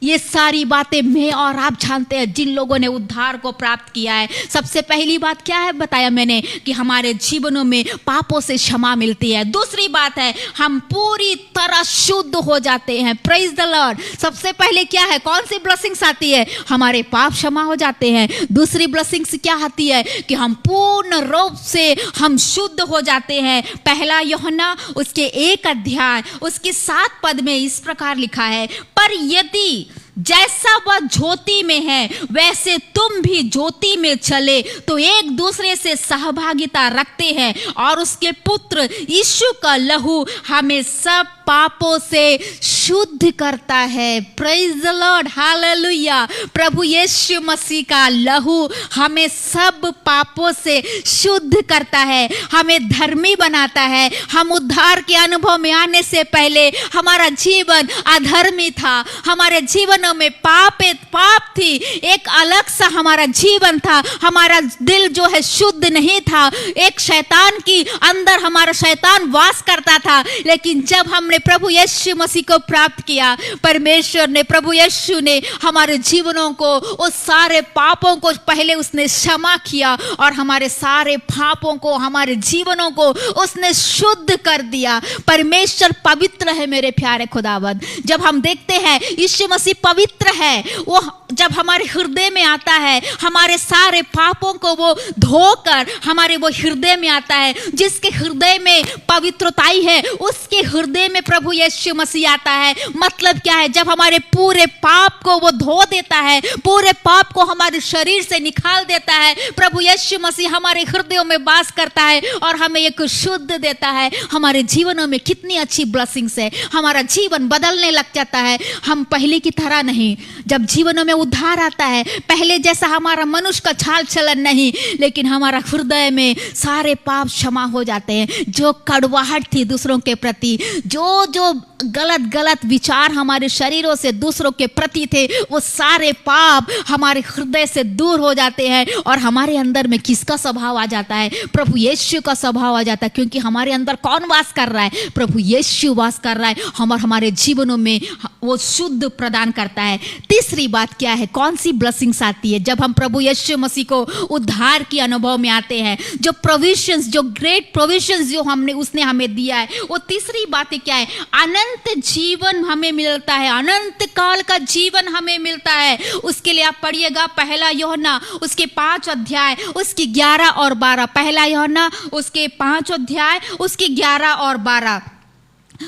ये सारी बातें मैं और आप जानते हैं जिन लोगों ने उद्धार को प्राप्त किया है। सबसे पहली बात क्या है बताया मैंने कि हमारे जीवनों में पापों से क्षमा मिलती है। दूसरी बात है हम पूरी तरह शुद्ध हो जाते हैं। Praise the Lord. सबसे पहले क्या है, कौन सी ब्लेसिंग्स आती है? हमारे पाप क्षमा हो जाते हैं। दूसरी ब्लेसिंग्स क्या आती है कि हम पूर्ण रूप से हम शुद्ध हो जाते हैं। पहला यूहन्ना उसके 1 अध्याय उसके 7 पद में इस प्रकार लिखा है, पर यदि जैसा वह ज्योति में है वैसे तुम भी ज्योति में चले तो एक दूसरे से सहभागिता रखते हैं और उसके पुत्र यीशु का लहू हमें सब पापों से शुद्ध करता है। Praise the Lord, hallelujah. प्रभु यीशु मसीह का लहू हमें सब पापों से शुद्ध करता है, हमें धर्मी बनाता है। हम उद्धार के अनुभव में आने से पहले हमारा जीवन अधर्मी था, हमारे जीवनों में पाप थी, एक अलग सा हमारा जीवन था, हमारा दिल जो है शुद्ध नहीं था, एक शैतान की अंदर हमारा शैतान वास करता था। लेकिन जब हमने प्रभु यीशु मसीह को प्राप्त किया, परमेश्वर ने, प्रभु यीशु ने हमारे जीवनों को, उस सारे पापों को पहले उसने क्षमा किया और हमारे सारे पापों को, हमारे जीवनों को उसने शुद्ध कर दिया। परमेश्वर पवित्र है मेरे प्यारे खुदावंद। जब हम देखते हैं यीशु मसीह पवित्र है, वो जब हमारे हृदय में आता है, हमारे सारे पापों को वो धोकर हमारे वो हृदय में आता है। जिसके हृदय में पवित्रताई है उसके हृदय में प्रभु यीशु मसीह आता है। मतलब क्या है? जब हमारे पूरे पाप को वो धो देता है, पूरे पाप को हमारे शरीर से निकाल देता है, प्रभु यीशु मसीह हमारे हृदयों में वास करता है और हमें एक शुद्ध देता है। हमारे जीवनों में कितनी अच्छी ब्लेसिंग्स है, हमारा जीवन बदलने लग जाता है। हम पहले की तरह नहीं, जब जीवनों में उद्धार आता है, पहले जैसा हमारा मनुष्य का चाल चलन नहीं, लेकिन हमारा हृदय में सारे पाप क्षमा हो जाते हैं। जो कड़वाहट थी दूसरों के प्रति, जो जो गलत विचार हमारे शरीरों से दूसरों के प्रति थे, वो सारे पाप हमारे हृदय से दूर हो जाते हैं और हमारे अंदर में किसका स्वभाव आ जाता है? प्रभु यीशु का स्वभाव आ जाता है। क्योंकि हमारे अंदर कौन वास कर रहा है? प्रभु यीशु वास कर रहा है। हमारे जीवनों में वो शुद्ध प्रदान करता है। तीसरी बात क्या है? कौन सी ब्लेसिंग्स आती है जब हम प्रभु यीशु मसीह को उद्धार के अनुभव में आते हैं? जो प्रोविजंस, जो ग्रेट प्रोविजंस जो उसने हमें दिया है, वो तीसरी बात क्या है? अनंत जीवन हमें मिलता है, अनंत काल का जीवन हमें मिलता है। उसके लिए आप पढ़िएगा पहला यूहन्ना उसके 5 अध्याय उसकी 11 और 12। पहला यूहन्ना उसके 5 अध्याय उसकी 11 और 12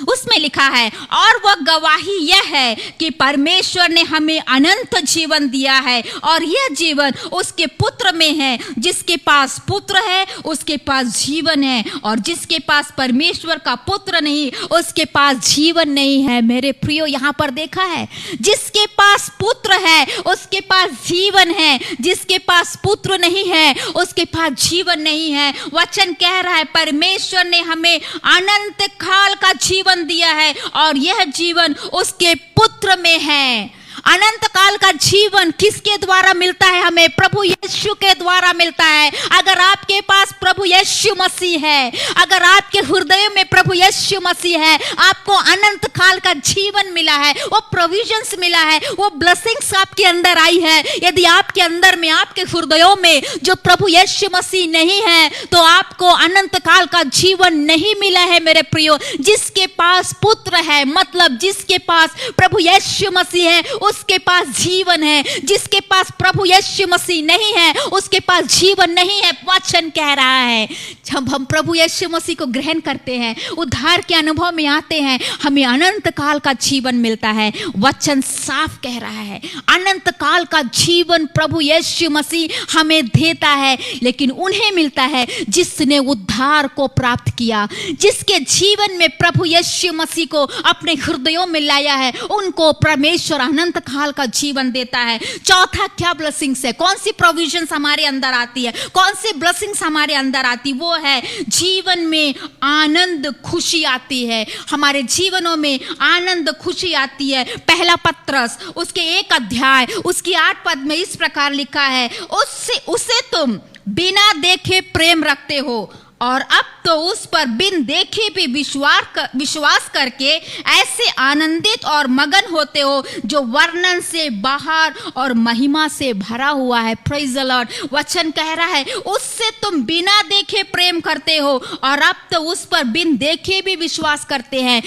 उसमें लिखा है, और वह गवाही यह है कि परमेश्वर ने हमें अनंत जीवन दिया है और यह जीवन उसके पुत्र में है। जिसके पास पुत्र है उसके पास जीवन है, और जिसके पास परमेश्वर का पुत्र नहीं उसके पास जीवन नहीं है। मेरे प्रियो, यहाँ पर देखा है, जिसके पास पुत्र है उसके पास जीवन है, जिसके पास पुत्र नहीं है उसके पास जीवन नहीं है। वचन कह रहा है परमेश्वर ने हमें अनंत काल का जीवन दिया है और यह जीवन उसके पुत्र में है। अनंत काल का जीवन किसके द्वारा मिलता है? हमें प्रभु यीशु के द्वारा मिलता है। अगर आपके पास प्रभु यीशु मसीह है, अगर आपके हृदय में प्रभु यीशु मसीह है, आपको अनंत काल का जीवन मिला है, वो प्रोविजंस मिला है, वो ब्लेसिंग्स आपके अंदर आई है। यदि आपके अंदर में, आपके हृदयों में जो प्रभु यीशु मसीह नहीं है, तो आपको अनंत काल का जीवन नहीं मिला है। मेरे प्रियो, जिसके पास पुत्र है, मतलब जिसके पास प्रभु यीशु मसीह है, उसके पास जीवन है। जिसके पास प्रभु यीशु मसीह नहीं है उसके पास जीवन नहीं है। वचन कह रहा है जब हम प्रभु यीशु मसीह को ग्रहण करते हैं, उद्धार के अनुभव में आते हैं, हमें अनंत काल का जीवन मिलता है। वचन साफ कह रहा है, अनंत काल का जीवन प्रभु यीशु मसीह हमें देता है, लेकिन उन्हें मिलता है जिसने उद्धार को प्राप्त किया, जिसके जीवन में प्रभु यीशु मसीह को अपने हृदयों में लाया है, उनको परमेश्वर अनंत काल का जीवन देता है। चौथा क्या ब्लेसिंग्स है, कौन सी प्रोविजंस हमारे अंदर आती है, कौन सी ब्लेसिंग्स हमारे अंदर आती, वो है जीवन में आनंद खुशी आती है। हमारे जीवनों में आनंद खुशी आती है। पहला पत्रस उसके 1 अध्याय उसकी 8 पद में इस प्रकार लिखा है, उसे तुम बिना देखे प्रेम रखते हो और अब तो उस पर बिन देखे भी विश्वास करके ऐसे आनंदित और मगन होते हो जो वर्णन से बाहर और महिमा से भरा हुआ है। Praise the Lord. वचन कह रहा है उससे तुम बिना देखे प्रेम करते हो और अब तो उस पर बिन देखे भी विश्वास करते हैं।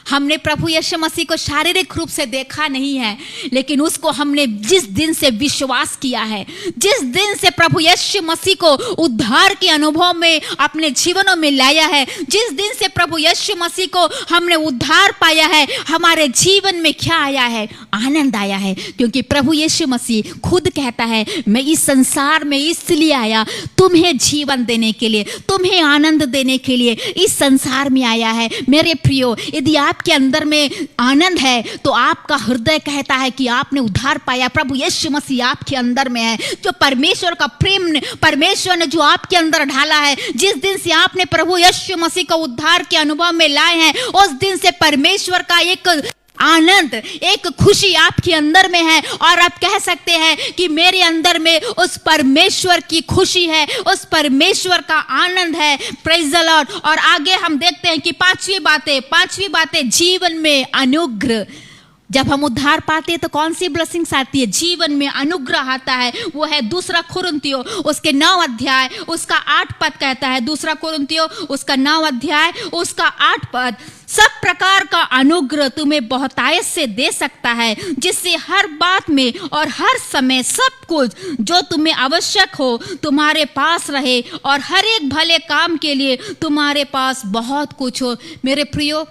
हमने प्रभु यीशु मसीह को शारीरिक रूप से देखा नहीं है, लेकिन उसको हमने जिस दिन से विश्वास किया है, जिस दिन से प्रभु यीशु मसीह को उद्धार के अनुभव में अपने जीवनों में लाया है, जिस दिन से प्रभु यीशु मसीह को हमने उद्धार पाया है, हमारे जीवन में क्या आया है? आनंद आया है। क्योंकि प्रभु यीशु मसीह खुद कहता है मैं इस संसार में इसलिए आया, तुम्हें जीवन देने के लिए, तुम्हें आनंद देने के लिए इस संसार में आया है। मेरे प्रियो, यदि आपके अंदर में आनंद है तो आपका हृदय कहता है कि आपने उद्धार पाया, प्रभु यीशु मसीह आपके अंदर में है। जो परमेश्वर का प्रेम परमेश्वर ने जो आपके अंदर ढाला है, जिस दिन से आपने प्रभु यीशु मसीह को उद्धार के अनुभव में लाए हैं, उस दिन से परमेश्वर का एक आनंद, एक खुशी आपके अंदर में है और आप कह सकते हैं कि मेरे अंदर में उस परमेश्वर की खुशी है, उस परमेश्वर का आनंद है। Praise the Lord. और आगे हम देखते हैं कि पांचवी बातें जीवन में अनुग्रह। जब हम उद्धार पाते हैं तो कौन सी ब्लेसिंग्स आती है? जीवन में अनुग्रह आता है। वो है 2 कुरिन्थियों उसके 9 अध्याय उसका 8 पद कहता है। 2 कुरिन्थियों उसका 9 अध्याय उसका 8 पद, सब प्रकार का अनुग्रह तुम्हें बहुतायत से दे सकता है, जिससे हर बात में और हर समय सब कुछ जो तुम्हें आवश्यक हो तुम्हारे पास रहे और हर एक भले काम के लिए तुम्हारे पास बहुत कुछ हो। मेरे प्रियो,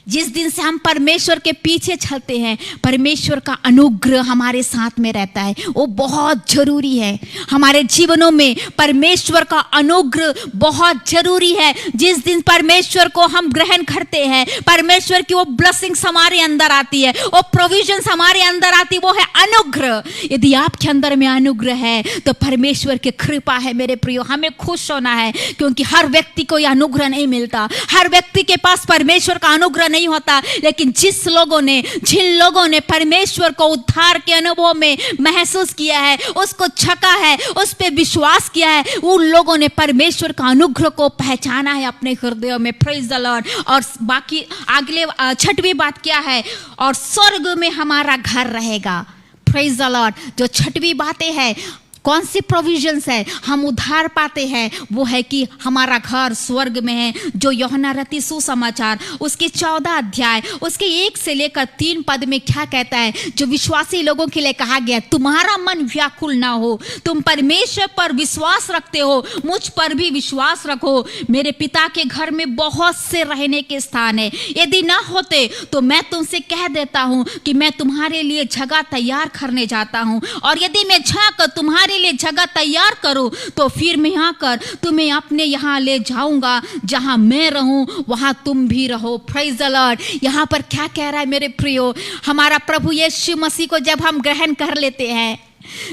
जिस दिन से हम परमेश्वर के पीछे चलते हैं, परमेश्वर का अनुग्रह हमारे साथ में रहता है। वो बहुत जरूरी है हमारे जीवनों में। परमेश्वर का अनुग्रह बहुत जरूरी है। जिस दिन परमेश्वर को हम ग्रहण करते हैं, परमेश्वर की वो ब्लेसिंग्स हमारे अंदर आती है, वो प्रोविजंस हमारे अंदर आती है, वो है अनुग्रह। यदि आपके अंदर में अनुग्रह है तो परमेश्वर की कृपा है। मेरे प्रियो, हमें खुश होना है, क्योंकि हर व्यक्ति को यह अनुग्रह नहीं मिलता। हर व्यक्ति के पास परमेश्वर का अनुग्रह नहीं होता। लेकिन जिन लोगों ने परमेश्वर को उद्धार के अनुभव में महसूस किया है, उसको छका है, उस पे विश्वास किया है, उन लोगों ने परमेश्वर का अनुग्रह को पहचाना है अपने हृदयों में। Praise the Lord. और बाकी अगले 6वीं बात क्या है? और स्वर्ग में हमारा घर रहेगा। Praise the Lord. जो 6वीं बातें हैं, कौन सी प्रोविजंस है हम उद्धार पाते हैं? वो है कि हमारा घर स्वर्ग में है। जो यूहन्ना रचित सुसमाचार उसके 14 अध्याय उसके 1 से लेकर 3 पद में क्या कहता है? जो विश्वासी लोगों के लिए कहा गया, तुम्हारा मन व्याकुल ना हो, तुम परमेश्वर पर विश्वास रखते हो, मुझ पर भी विश्वास रखो। मेरे पिता के घर में बहुत से रहने के स्थान है, यदि ना होते तो मैं तुमसे कह देता हूँ कि मैं तुम्हारे लिए जगह तैयार करने जाता हूँ, और यदि मैं जाकर तुम्हारे लिए जगह तैयार करूं तो फिर मैं आकर तुम्हें अपने यहाँ ले जाऊंगा, जहां मैं रहूं वहां तुम भी रहो। Praise the Lord. यहाँ पर क्या कह रहा है मेरे प्रियो? हमारा प्रभु यीशु मसीह को जब हम ग्रहण कर लेते हैं,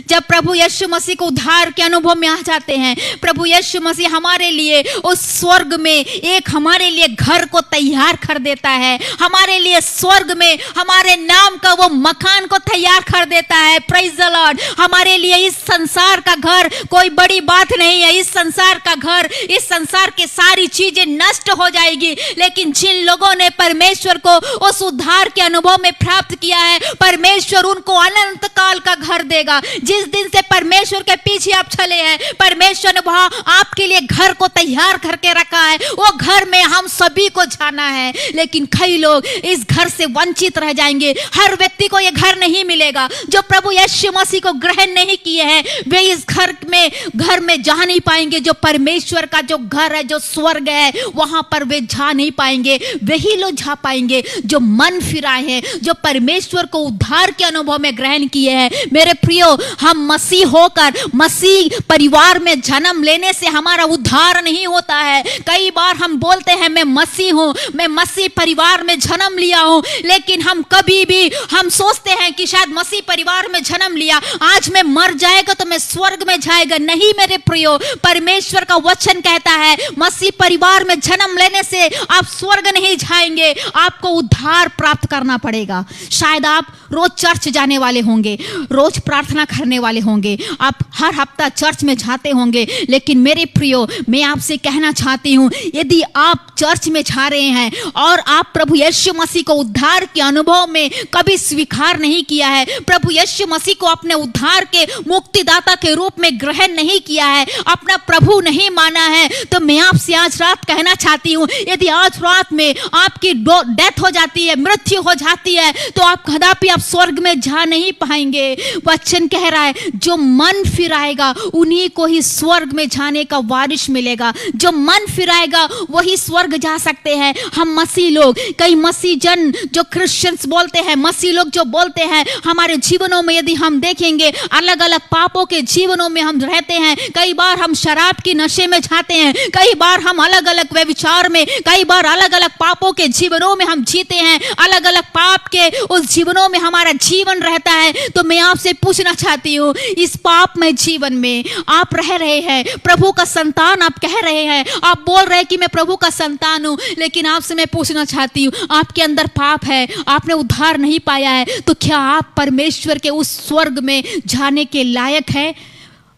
जब प्रभु यीशु मसीह को उद्धार के अनुभव में आ जाते हैं, प्रभु यीशु मसीह हमारे लिए उस स्वर्ग में एक हमारे लिए घर को तैयार कर देता है। हमारे लिए स्वर्ग में हमारे नाम का वो मकान को तैयार कर देता है। Praise the Lord. हमारे लिए इस संसार का घर कोई बड़ी बात नहीं है। इस संसार का घर, इस संसार की सारी चीजें नष्ट हो जाएगी, लेकिन जिन लोगों ने परमेश्वर को उस उद्धार के अनुभव में प्राप्त किया है, परमेश्वर उनको अनंत काल का घर देगा। जिस दिन से परमेश्वर के पीछे आप चले हैं, परमेश्वर ने वहां आपके लिए घर को तैयार करके रखा है। वो घर में हम सभी को जाना है, लेकिन कई लोग इस घर से वंचित रह जाएंगे। हर व्यक्ति को यह घर नहीं मिलेगा। जो प्रभु यीशु मसीह को ग्रहण नहीं किए हैं वे इस घर में जा नहीं पाएंगे। जो परमेश्वर का जो घर है, जो स्वर्ग है, वहां पर वे जा नहीं पाएंगे। वही लोग जा पाएंगे जो मन फिराए हैं, जो परमेश्वर को उद्धार के अनुभव में ग्रहण किए हैं। मेरे प्रियो, हम मसीह होकर मसीह परिवार में जन्म लेने से हमारा उद्धार नहीं होता है। कई बार हम बोलते हैं मैं मसीह हूं, मैं मसीह परिवार में जन्म लिया हूं, लेकिन हम कभी भी हम सोचते हैं कि शायद मसीह परिवार में जन्म लिया, आज मैं मर जाएगा तो मैं स्वर्ग में जाएगा। नहीं मेरे प्रियो, परमेश्वर का वचन कहता है मसीह परिवार में जन्म लेने से आप स्वर्ग नहीं जाएंगे, आपको उद्धार प्राप्त करना पड़ेगा। शायद आप रोज चर्च जाने वाले होंगे, रोज प्रार्थना करने वाले होंगे, आप हर हफ्ता चर्च में जाते होंगे, लेकिन मेरे प्रियो, मैं आपसे कहना चाहती हूं, यदि आप चर्च में जा रहे हैं और आप प्रभु यीशु मसीह को उद्धार के अनुभव में कभी स्वीकार नहीं किया है, प्रभु यीशु मसीह को अपने उद्धार के मुक्तिदाता के रूप में ग्रहण नहीं किया है, अपना प्रभु नहीं माना है, तो मैं आपसे आज रात कहना चाहती हूं, यदि आज रात में आपकी डेथ हो जाती है, मृत्यु हो जाती है, तो आप कदापि आप स्वर्ग में जा नहीं पाएंगे। वचन कह रहा है जो मन फिराएगा उन्हीं को ही स्वर्ग में जाने का वारिस मिलेगा। जो मन फिराएगा वही स्वर्ग जा सकते हैं। हम मसीह लोग, कई मसीह जन जो क्रिश्चियंस बोलते हैं, मसीह लोग जो बोलते हैं, हमारे जीवनों में यदि हम देखेंगे अलग अलग पापों के जीवनों में हम रहते हैं। कई बार हम शराब की नशे में जाते हैं, कई बार हम अलग अलग व्यभिचार में, कई बार अलग अलग पापों के जीवनों में हम जीते हैं, अलग अलग पाप के उस जीवनों में हमारा जीवन रहता है। तो मैं आपसे पूछना चाहती हूँ, इस पाप में जीवन में आप रह रहे हैं, प्रभु का संतान आप कह रहे हैं, आप बोल रहे हैं कि मैं प्रभु का संतान हूं, लेकिन आपसे मैं पूछना चाहती हूँ, आपके अंदर पाप है, आपने उद्धार नहीं पाया है, तो क्या आप परमेश्वर के उस स्वर्ग में जाने के लायक है?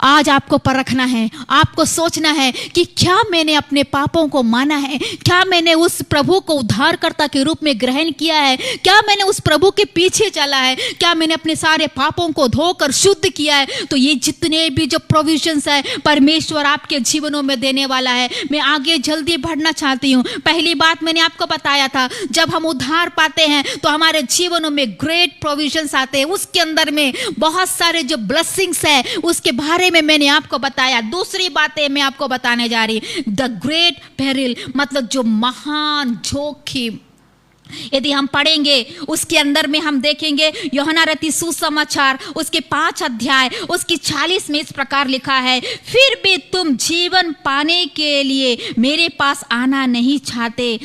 आज आपको परखना है, आपको सोचना है कि क्या मैंने अपने पापों को माना है, क्या मैंने उस प्रभु को उद्धारकर्ता के रूप में ग्रहण किया है, क्या मैंने उस प्रभु के पीछे चला है, क्या मैंने अपने सारे पापों को धोकर शुद्ध किया है। तो ये जितने भी जो प्रोविजंस है परमेश्वर आपके जीवनों में देने वाला है। मैं आगे जल्दी बढ़ना चाहती हूँ। पहली बात मैंने आपको बताया था, जब हम उद्धार पाते हैं तो हमारे जीवनों में ग्रेट प्रोविजंस आते हैं, उसके अंदर में बहुत सारे जो ब्लेसिंग्स है उसके बारे में मैंने आपको बताया। दूसरी बातें मैं आपको बताने जा रही, द ग्रेट पेरिल, मतलब जो महान जोखिम। यदि हम पढ़ेंगे उसके अंदर में हम देखेंगे यूहन्ना रचित सुसमाचार उसके 5 अध्याय उसकी 40 में इस प्रकार लिखा है, फिर भी तुम जीवन पाने के लिए मेरे पास आना नहीं चाहते।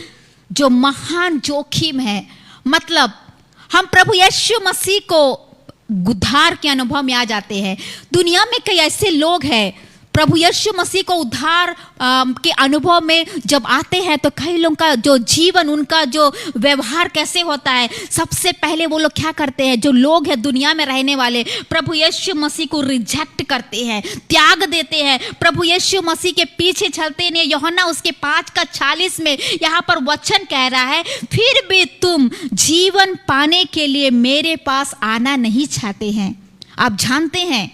जो महान जोखिम है, मतलब हम प्रभु यीशु मसीह को उद्धार के अनुभव में आ जाते हैं। दुनिया में कई ऐसे लोग हैं प्रभु यीशु मसीह को उद्धार के अनुभव में जब आते हैं तो कई लोगों का जो जीवन, उनका जो व्यवहार कैसे होता है। सबसे पहले वो लोग क्या करते हैं, जो लोग हैं दुनिया में रहने वाले, प्रभु यीशु मसीह को रिजेक्ट करते हैं, त्याग देते हैं, प्रभु यीशु मसीह के पीछे चलते नहीं। यूहन्ना उसके 5:40 में यहाँ पर वचन कह रहा है, फिर भी तुम जीवन पाने के लिए मेरे पास आना नहीं चाहते हैं। आप जानते हैं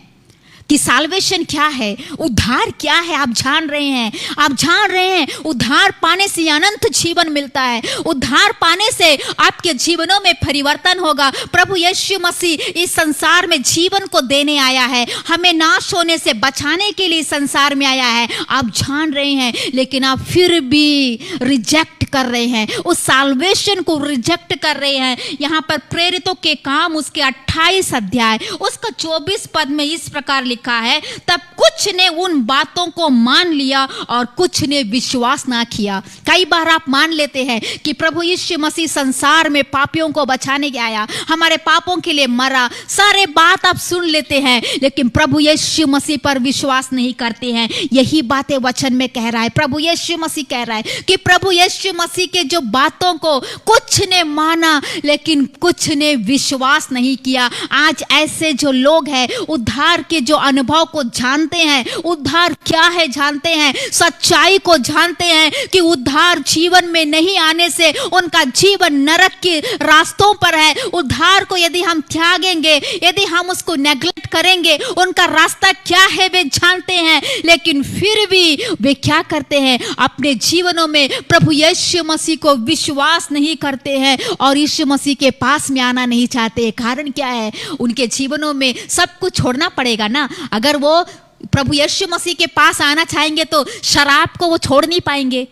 कि साल्वेशन क्या है, उद्धार क्या है, आप जान रहे हैं। आप जान रहे हैं उद्धार पाने से अनंत जीवन मिलता है, उद्धार पाने से आपके जीवनों में परिवर्तन होगा। प्रभु यीशु मसीह इस संसार में जीवन को देने आया है, हमें नाश होने से बचाने के लिए संसार में आया है। आप जान रहे हैं, लेकिन आप फिर भी रिजेक्ट कर रहे हैं, उस साल्वेशन को रिजेक्ट कर रहे हैं। यहाँ पर प्रेरितों के काम उसके 28 अध्याय उसका 24 पद में इस प्रकार लिखा है, तब कुछ ने उन बातों को मान लिया और कुछ ने विश्वास ना किया। कई बार आप मान लेते हैं कि प्रभु यीशु मसीह संसार में पापियों को बचाने के आया, हमारे पापों के लिए मरा, सारे बात आप सुन लेते हैं, लेकिन प्रभु यीशु मसीह पर विश्वास नहीं करते हैं। यही बातें वचन में कह रहा है, प्रभु यीशु मसीह कह रहा है कि प्रभु यीशु मसीह के जो बातों को कुछ ने माना लेकिन कुछ ने विश्वास नहीं किया। आज ऐसे जो लोग हैं, उद्धार के जो अनुभव को जानते हैं, उद्धार क्या है जानते हैं, सच्चाई को जानते हैं कि उद्धार जीवन में नहीं आने से उनका जीवन नरक के रास्तों पर है। उद्धार को यदि हम त्यागेंगे, यदि हम उसको नेग्लेक्ट करेंगे, उनका रास्ता क्या है वे जानते हैं, लेकिन फिर भी वे क्या करते हैं, अपने जीवनों में प्रभु यीशु मसीह को विश्वास नहीं करते हैं और यीशु मसीह के पास में आना नहीं चाहते। कारण क्या है, उनके जीवनों में सब कुछ छोड़ना पड़ेगा ना। अगर वो प्रभु यीशु मसीह के पास आना चाहेंगे तो शराब को वो छोड़ नहीं पाएंगे,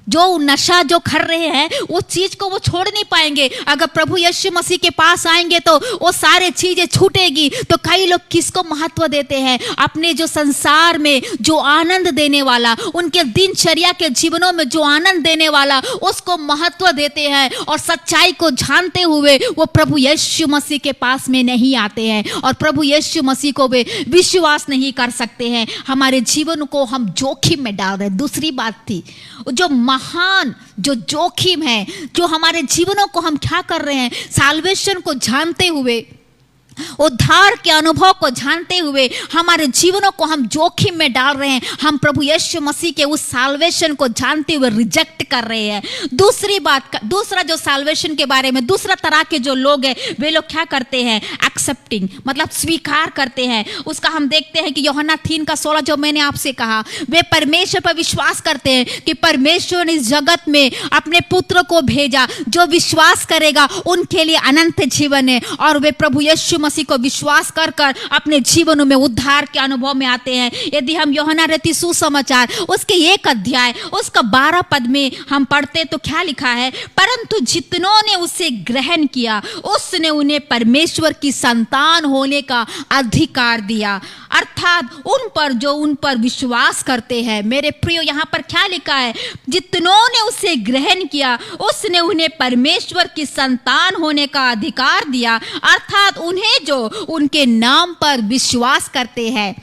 जो नशा जो कर रहे हैं उस चीज को वो छोड़ नहीं पाएंगे। अगर प्रभु यीशु मसीह के पास आएंगे तो वो सारे चीजें छूटेगी। तो कई लोग किसको महत्व देते हैं, अपने जो संसार में जो आनंद देने वाला, उनके दिनचर्या के जीवनों में जो आनंद देने वाला, उसको महत्व देते हैं और सच्चाई को जानते हुए वो प्रभु यीशु मसीह के पास में नहीं आते हैं और प्रभु यीशु मसीह को वे विश्वास नहीं कर सकते हैं। हमारे जीवन को हम जोखिम में डाल रहे हैं। दूसरी बात थी, जो महान जो जोखिम है, जो हमारे जीवनों को हम क्या कर रहे हैं, साल्वेशन को जानते हुए, उद्धार के अनुभव को जानते हुए हमारे जीवनों को हम जोखिम में डाल रहे हैं। हम प्रभु यीशु मसीह के उस साल्वेशन को जानते हुए रिजेक्ट कर रहे हैं। दूसरी बात, दूसरा जो साल्वेशन के बारे में, दूसरा तरह के जो लोग हैं, वे लोग क्या करते हैं, एक्सेप्टिंग, मतलब स्वीकार करते हैं। उसका हम देखते हैं कि यूहन्ना 3:16 जो मैंने आपसे कहा, वे परमेश्वर पर विश्वास करते हैं कि परमेश्वर ने इस जगत में अपने पुत्र को भेजा, जो विश्वास करेगा उनके लिए अनंत जीवन है। और वे प्रभु यीशु मसीह को विश्वास कर कर अपने जीवनों में उद्धार के अनुभव में आते हैं। यदि हम यूहन्ना रचित सुसमाचार उसके 1 अध्याय उसका 12 पद में हम पढ़ते तो क्या लिखा है, परंतु जितनों ने उसे ग्रहण किया उसने उन्हें परमेश्वर की संतान होने का अधिकार दिया, अर्थात उन पर विश्वास करते हैं। मेरे प्रियो, यहाँ पर क्या लिखा है, जितनों ने उसे ग्रहण किया उसने उन्हें परमेश्वर की संतान होने का अधिकार दिया, अर्थात उन्हें जो उनके नाम पर विश्वास करते हैं।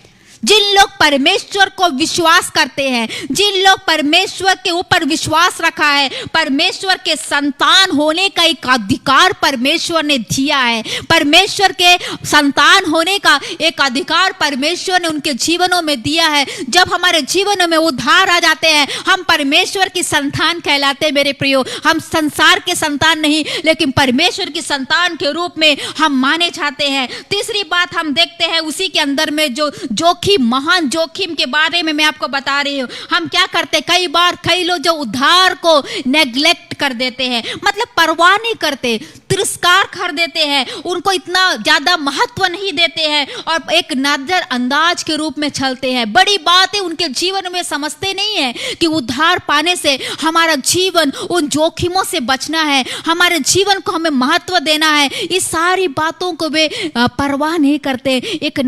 जिन लोग परमेश्वर को विश्वास करते हैं, जिन लोग परमेश्वर के ऊपर विश्वास रखा है, परमेश्वर के संतान होने का एक अधिकार परमेश्वर ने दिया है। परमेश्वर के संतान होने का एक अधिकार परमेश्वर ने उनके जीवनों में दिया है। जब हमारे जीवनों में उद्धार आ जाते हैं, हम परमेश्वर की संतान कहलाते हैं। मेरे प्रियो, हम संसार के संतान नहीं, लेकिन परमेश्वर की संतान के रूप में हम माने जाते हैं। तीसरी बात हम देखते हैं उसी के अंदर में जो जोखिम, महान जोखिम के बारे में मैं आपको बता रही हूं। हम क्या करते, कई बार कई लोग जो उद्धार को नेग्लेक्ट कर देते हैं, मतलब परवाह नहीं करते, तिरस्कार कर देते हैं, उनको इतना ज्यादा महत्व नहीं देते हैं और एक नजरअंदाज के रूप में चलते हैं। बड़ी बातें उनके जीवन में समझते नहीं है कि उद्धार पाने से हमारा जीवन उन जोखिमों से बचना है, हमारे जीवन को हमें महत्व देना है। इस सारी बातों को वे परवाह नहीं करते, एक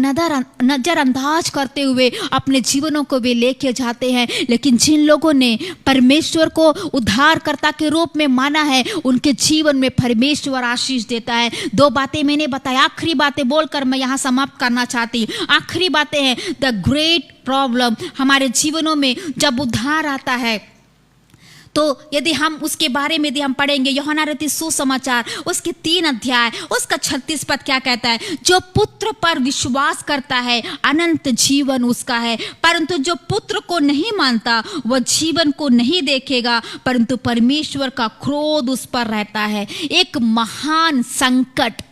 नजरअंदाज करते हुए अपने जीवनों को वे लेके जाते हैं। लेकिन जिन लोगों ने परमेश्वर को उद्धारकर्ता के रूप में माना है, उनके जीवन में परमेश्वर आशीष देता है। 2 बातें मैंने बताया, आखिरी बातें बोलकर मैं यहां समाप्त करना चाहती हूं। आखिरी बातें हैं, द ग्रेट प्रॉब्लम, हमारे जीवनों में जब उद्धार आता है तो यदि हम उसके बारे में यदि हम पढ़ेंगे, यूहन्ना रचित सुसमाचार उसके 3 अध्याय उसका 36 पद क्या कहता है, जो पुत्र पर विश्वास करता है अनंत जीवन उसका है, परंतु जो पुत्र को नहीं मानता वह जीवन को नहीं देखेगा, परंतु परमेश्वर का क्रोध उस पर रहता है। एक महान संकट,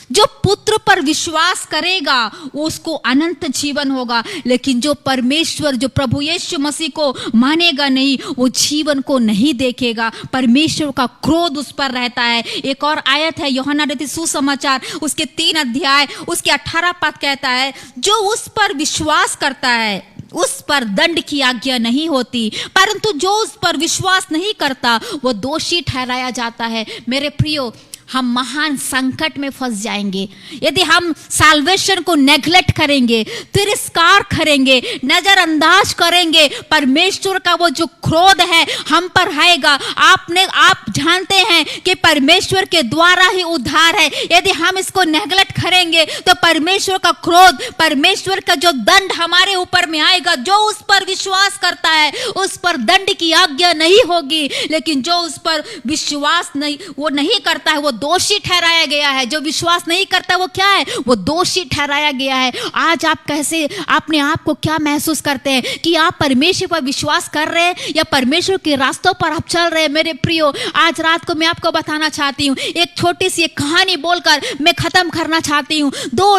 जो पुत्र पर विश्वास करेगा उसको अनंत जीवन होगा, लेकिन जो परमेश्वर, जो प्रभु यीशु मसीह को मानेगा नहीं, वो जीवन को नहीं देखेगा, परमेश्वर का क्रोध उस पर रहता है। एक और आयत है यूहन्ना रचित सुसमाचार उसके 3 अध्याय उसके 18 पद कहता है, जो उस पर विश्वास करता है उस पर दंड की आज्ञा नहीं होती, परंतु जो उस पर विश्वास नहीं करता वो दोषी ठहराया जाता है। मेरे प्रियो, हम महान संकट में फंस जाएंगे यदि हम साल्वेशन को नेग्लेक्ट करेंगे, तिरस्कार करेंगे, नजरअंदाज करेंगे। परमेश्वर का वो जो क्रोध है हम पर आएगा। आप जानते हैं कि परमेश्वर के द्वारा ही उद्धार है। यदि हम इसको नेग्लेक्ट करेंगे तो परमेश्वर का क्रोध, परमेश्वर का जो दंड हमारे ऊपर में आएगा। जो उस पर विश्वास करता है उस पर दंड की आज्ञा नहीं होगी, लेकिन जो उस पर विश्वास नहीं करता है वो दोषी ठहराया गया है। जो विश्वास नहीं करता वो क्या है? वो दोषी ठहराया गया है। आज आप कैसे अपने आप को क्या महसूस करते हैं कि आप परमेश्वर पर विश्वास कर रहे हैं या परमेश्वर के रास्तों पर आप चल रहे हैं? मेरे प्रियो, आज रात को मैं आपको बताना चाहती हूँ, एक छोटी सी एक कहानी बोलकर मैं खत्म करना चाहती हूँ। दो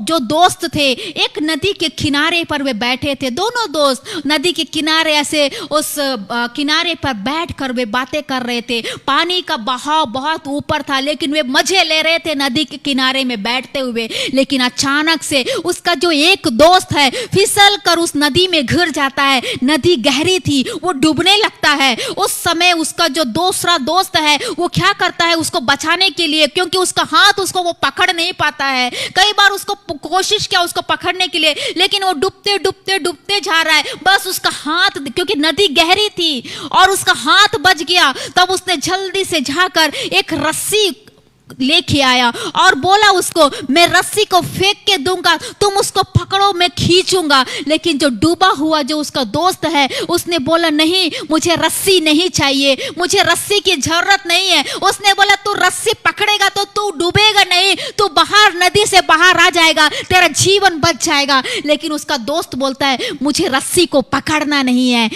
जो दोस्त थे, एक नदी के किनारे पर वे बैठे थे। दोनों दोस्त नदी के किनारे ऐसे उस किनारे पर बैठकर वे बातें कर रहे थे। पानी का बहाव बहुत ऊपर था, लेकिन वे मजे ले रहे थे नदी के किनारे में बैठते हुए। लेकिन अचानक से उसका जो एक दोस्त है फिसल कर उस नदी में गिर जाता है। नदी गहरी थी, वो डूबने लगता है। उस समय उसका जो दूसरा दोस्त है वो क्या करता है उसको बचाने के लिए, क्योंकि उसका हाथ उसको वो पकड़ नहीं पाता है। कई बार उसको कोशिश किया उसको पकड़ने के लिए, लेकिन वो डूबते डूबते डूबते जा रहा है। बस उसका हाथ, क्योंकि नदी गहरी थी और उसका हाथ बच गया, तब उसने जल्दी से जाकर एक रस्सी लेके आया और बोला उसको, मैं रस्सी को फेंक के दूंगा, तुम उसको पकड़ो, मैं खींचूंगा। लेकिन जो डूबा हुआ जो उसका दोस्त है उसने बोला, नहीं, मुझे रस्सी नहीं चाहिए, मुझे रस्सी की जरूरत नहीं है। उसने बोला, तू रस्सी पकड़ेगा तो तू डूबेगा नहीं, तू बाहर नदी से बाहर आ जाएगा, तेरा जीवन बच जाएगा। लेकिन उसका दोस्त बोलता है, मुझे रस्सी को पकड़ना नहीं है।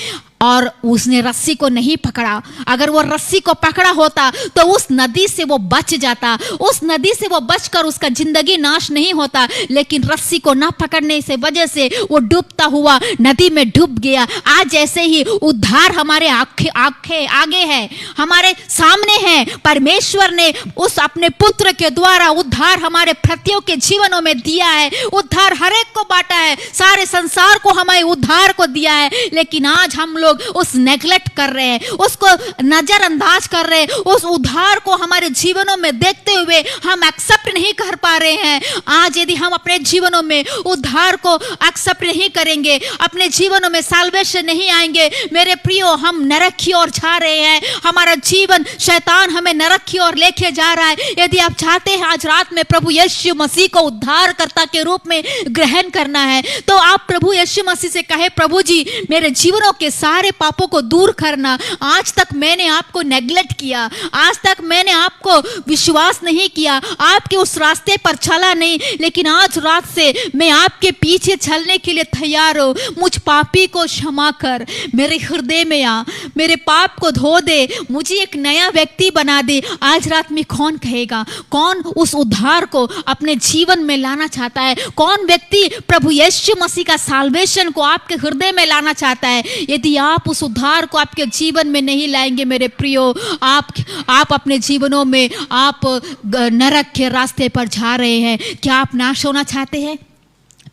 और उसने रस्सी को नहीं पकड़ा। अगर वो रस्सी को पकड़ा होता तो उस नदी से वो बच जाता, उस नदी से वो बचकर उसका जिंदगी नाश नहीं होता। लेकिन रस्सी को ना पकड़ने से वजह से वो डूबता हुआ नदी में डूब गया। आज ऐसे ही उद्धार हमारे आगे है, हमारे सामने है। परमेश्वर ने उस अपने पुत्र के द्वारा उद्धार हमारे प्रत्येक के जीवनों में दिया है। उद्धार हर एक को बांटा है, सारे संसार को हमें उद्धार को दिया है। लेकिन आज हम लोग उस नेग्लेक्ट कर रहे हैं, उसको नजरअंदाज कर रहे हैं। उस उद्धार को हमारे जीवनों में देखते हुए हम एक्सेप्ट नहीं कर पा रहे हैं। आज यदि हम अपने जीवनों में उद्धार को एक्सेप्ट नहीं करेंगे, अपने जीवनों में साल्वेशन नहीं आएंगे, मेरे प्रियो, हम नरक की ओर जा रहे हैं। हमारा जीवन, शैतान हमें नरक की ओर लेके जा रहा है। यदि आप चाहते हैं आज रात में प्रभु यीशु मसीह को उद्धारकर्ता के रूप में ग्रहण करना है, तो आप प्रभु यीशु मसीह से कहे, प्रभु जी, मेरे जीवनों के सारे पापों को दूर करना। आज तक मैंने आपको नेग्लेक्ट किया, आज तक मैंने आपको विश्वास नहीं किया, आपके उस रास्ते पर चला नहीं, लेकिन आज रात से मैं आपके पीछे चलने के लिए तैयार हूं। मुझ पापी को क्षमा कर, मेरे हृदय में आ, मेरे पाप को धो दे, मुझे एक नया व्यक्ति बना दे। आज रात में कौन कहेगा, कौन उस उद्धार को अपने जीवन में लाना चाहता है? कौन व्यक्ति प्रभु यीशु मसीह का साल्वेशन को आपके हृदय में लाना चाहता है? यदि आप उस उद्धार को आपके जीवन में नहीं लाएंगे, मेरे प्रियो, आप अपने जीवनों में आप नरक के रास्ते पर जा रहे हैं। क्या आप नाश होना चाहते हैं?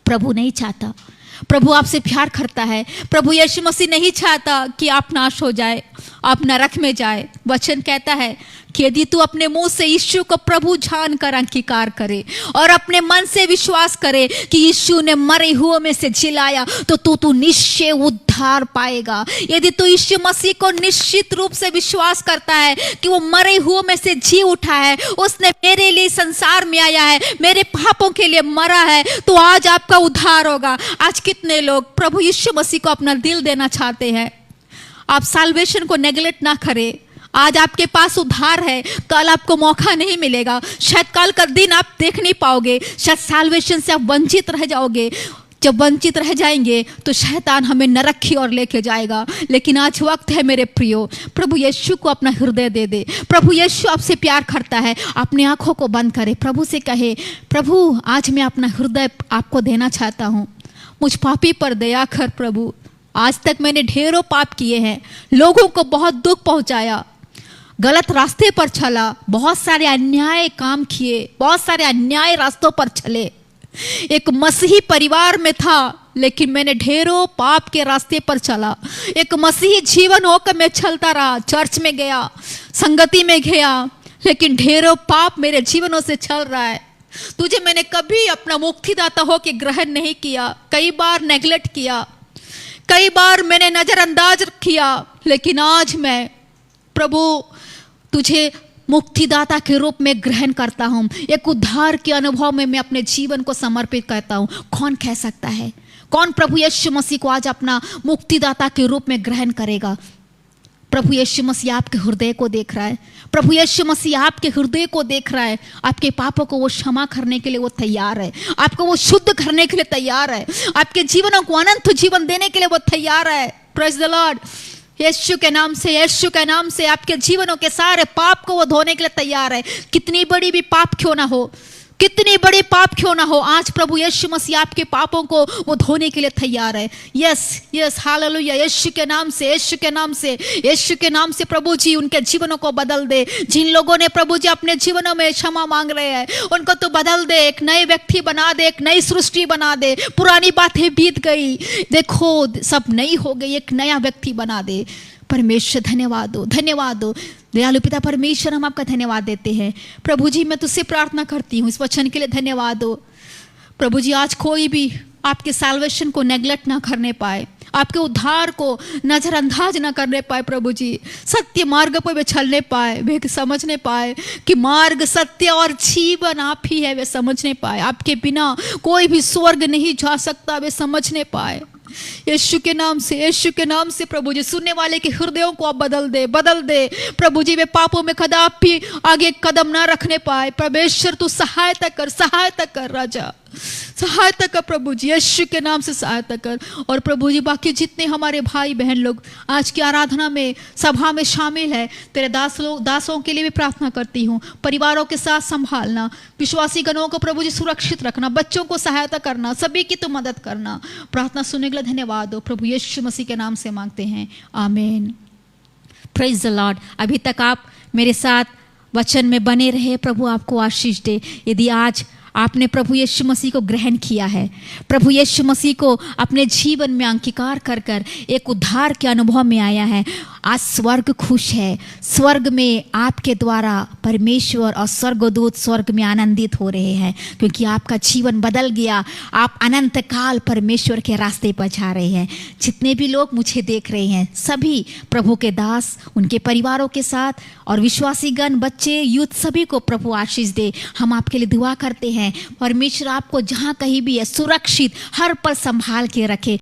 प्रभु नहीं चाहता। प्रभु आपसे प्यार करता है। प्रभु यीशु मसीह नहीं चाहता कि आप नाश हो जाए, आप नरक में जाए। वचन कहता है कि यदि तू अपने मुंह से यीशु को प्रभु जानकर अंगीकार करे और अपने मन से विश्वास करे कि यीशु ने मरे हुए में से जिलाया, तो तू निश्चय उद्धार पाएगा। यदि तू यीशु मसीह को निश्चित रूप से विश्वास करता है कि वो मरे हुए में से जी उठा है, उसने मेरे लिए संसार में आया है, मेरे पापों के लिए मरा है, तो आज आपका उद्धार होगा। आज कितने लोग प्रभु यीशु मसीह को अपना दिल देना चाहते हैं? आप साल्वेशन को नेग्लेक्ट ना करें। आज आपके पास उद्धार है, कल आपको मौका नहीं मिलेगा, शायद कल का दिन आप देख नहीं पाओगे, शायद साल्वेशन से आप वंचित रह जाओगे। जब वंचित रह जाएंगे तो शैतान हमें नरक की ओर लेके जाएगा। लेकिन आज वक्त है मेरे प्रियो, प्रभु यीशु को अपना हृदय दे दे। प्रभु यीशु आपसे प्यार करता है। अपनी आंखों को बंद करे, प्रभु से कहे, प्रभु आज मैं अपना हृदय आपको देना चाहता हूँ, मुझ पापी पर दया कर प्रभु। आज तक मैंने ढेरों पाप किए हैं, लोगों को बहुत दुख पहुंचाया, गलत रास्ते पर चला, बहुत सारे अन्याय काम किए, बहुत सारे अन्याय रास्तों पर चले। एक मसीही परिवार में था, लेकिन मैंने ढेरों पाप के रास्ते पर चला। एक मसीही जीवन होकर मैं चलता रहा, चर्च में गया, संगति में गया, लेकिन ढेरों पाप मेरे जीवनों से चल रहा है। तुझे मैंने कभी अपना मुक्तिदाता होकर ग्रहण नहीं किया, कई बार नेग्लेक्ट किया, कई बार मैंने नजरअंदाज किया। लेकिन आज मैं प्रभु तुझे मुक्तिदाता के रूप में ग्रहण करता हूँ। एक उद्धार के अनुभव में मैं अपने जीवन को समर्पित करता हूँ। कौन कह सकता है? कौन प्रभु यीशु मसीह को आज अपना मुक्तिदाता के रूप में ग्रहण करेगा? प्रभु यीशु मसीह आपके हृदय को देख रहा है। प्रभु यीशु मसीह आपके हृदय को देख रहा है। आपके पापों को वो क्षमा करने के लिए वो तैयार है। आपको वो शुद्ध करने के लिए तैयार है। आपके जीवनों को अनंत जीवन देने के लिए वो तैयार है। Praise the Lord. यीशु के नाम से, यीशु के नाम से आपके जीवनों के सारे पाप को वो धोने के लिए तैयार है। कितनी बड़ी भी पाप क्यों ना हो, कितनी बड़ी पाप क्यों ना हो, आज प्रभु यीशु मसीह आपके पापों को वो धोने के लिए तैयार है। Yes yes, hallelujah. यीशु के नाम से, यीशु के नाम से, यीशु के नाम से प्रभु जी उनके जीवनों को बदल दे। जिन लोगों ने प्रभु जी अपने जीवनों में क्षमा मांग रहे हैं, उनको तो बदल दे, एक नए व्यक्ति बना दे, एक नई सृष्टि बना दे। पुरानी बातें बीत गई, देखो सब नई हो गई, एक नया व्यक्ति बना दे। परमेश्वर धन्यवाद दो, धन्यवाद दो। दयालु पिता परमेश्वर, हम आपका धन्यवाद देते हैं। प्रभु जी मैं तुझसे प्रार्थना करती हूँ, इस वचन के लिए धन्यवाद दो। प्रभु जी आज कोई भी आपके सैल्वेशन को नेग्लेक्ट ना करने पाए, आपके उद्धार को नजरअंदाज ना करने पाए। प्रभु जी सत्य मार्ग पर वे चलने पाए, वे समझने पाए कि मार्ग, सत्य और जीवन आप ही है, वे समझने पाए। आपके बिना कोई भी स्वर्ग नहीं जा सकता, वे समझने पाए। यीशु के नाम से, यीशु के नाम से प्रभु जी सुनने वाले के हृदयों को आप बदल दे, बदल दे। प्रभु जी वे पापों में कदापि आगे कदम ना रखने पाए। परमेश्वर तू सहायता कर, सहायता कर राजा, सहायता कर प्रभु जी, यीशु के नाम से सहायता कर। और प्रभु जी बाकी जितने हमारे भाई बहन लोग आज की आराधना में, सभा में शामिल है, तेरे दासों के लिए भी प्रार्थना करती हूँ। परिवारों के साथ संभालना, विश्वासी गणों को प्रभु जी सुरक्षित रखना, बच्चों को सहायता करना, सभी की तो मदद करना। प्रार्थना सुनने के लिए धन्यवाद दो, प्रभु यीशु मसीह के नाम से मांगते हैं, आमीन। Praise the Lord. अभी तक आप मेरे साथ वचन में बने रहे, प्रभु आपको आशीष दे। यदि आज आपने प्रभु यीशु मसीह को ग्रहण किया है, प्रभु यीशु मसीह को अपने जीवन में अंगीकार कर कर एक उद्धार के अनुभव में आया है, आज स्वर्ग खुश है। स्वर्ग में आपके द्वारा परमेश्वर और स्वर्गदूत स्वर्ग में आनंदित हो रहे हैं, क्योंकि आपका जीवन बदल गया। आप अनंत काल परमेश्वर के रास्ते पर जा रहे हैं। जितने भी लोग मुझे देख रहे हैं, सभी प्रभु के दास, उनके परिवारों के साथ और विश्वासीगण, बच्चे, यूथ, सभी को प्रभु आशीष दे। हम आपके लिए दुआ करते हैं, परमेश्वर आपको जहाँ कहीं भी है सुरक्षित हर पल संभाल के रखे।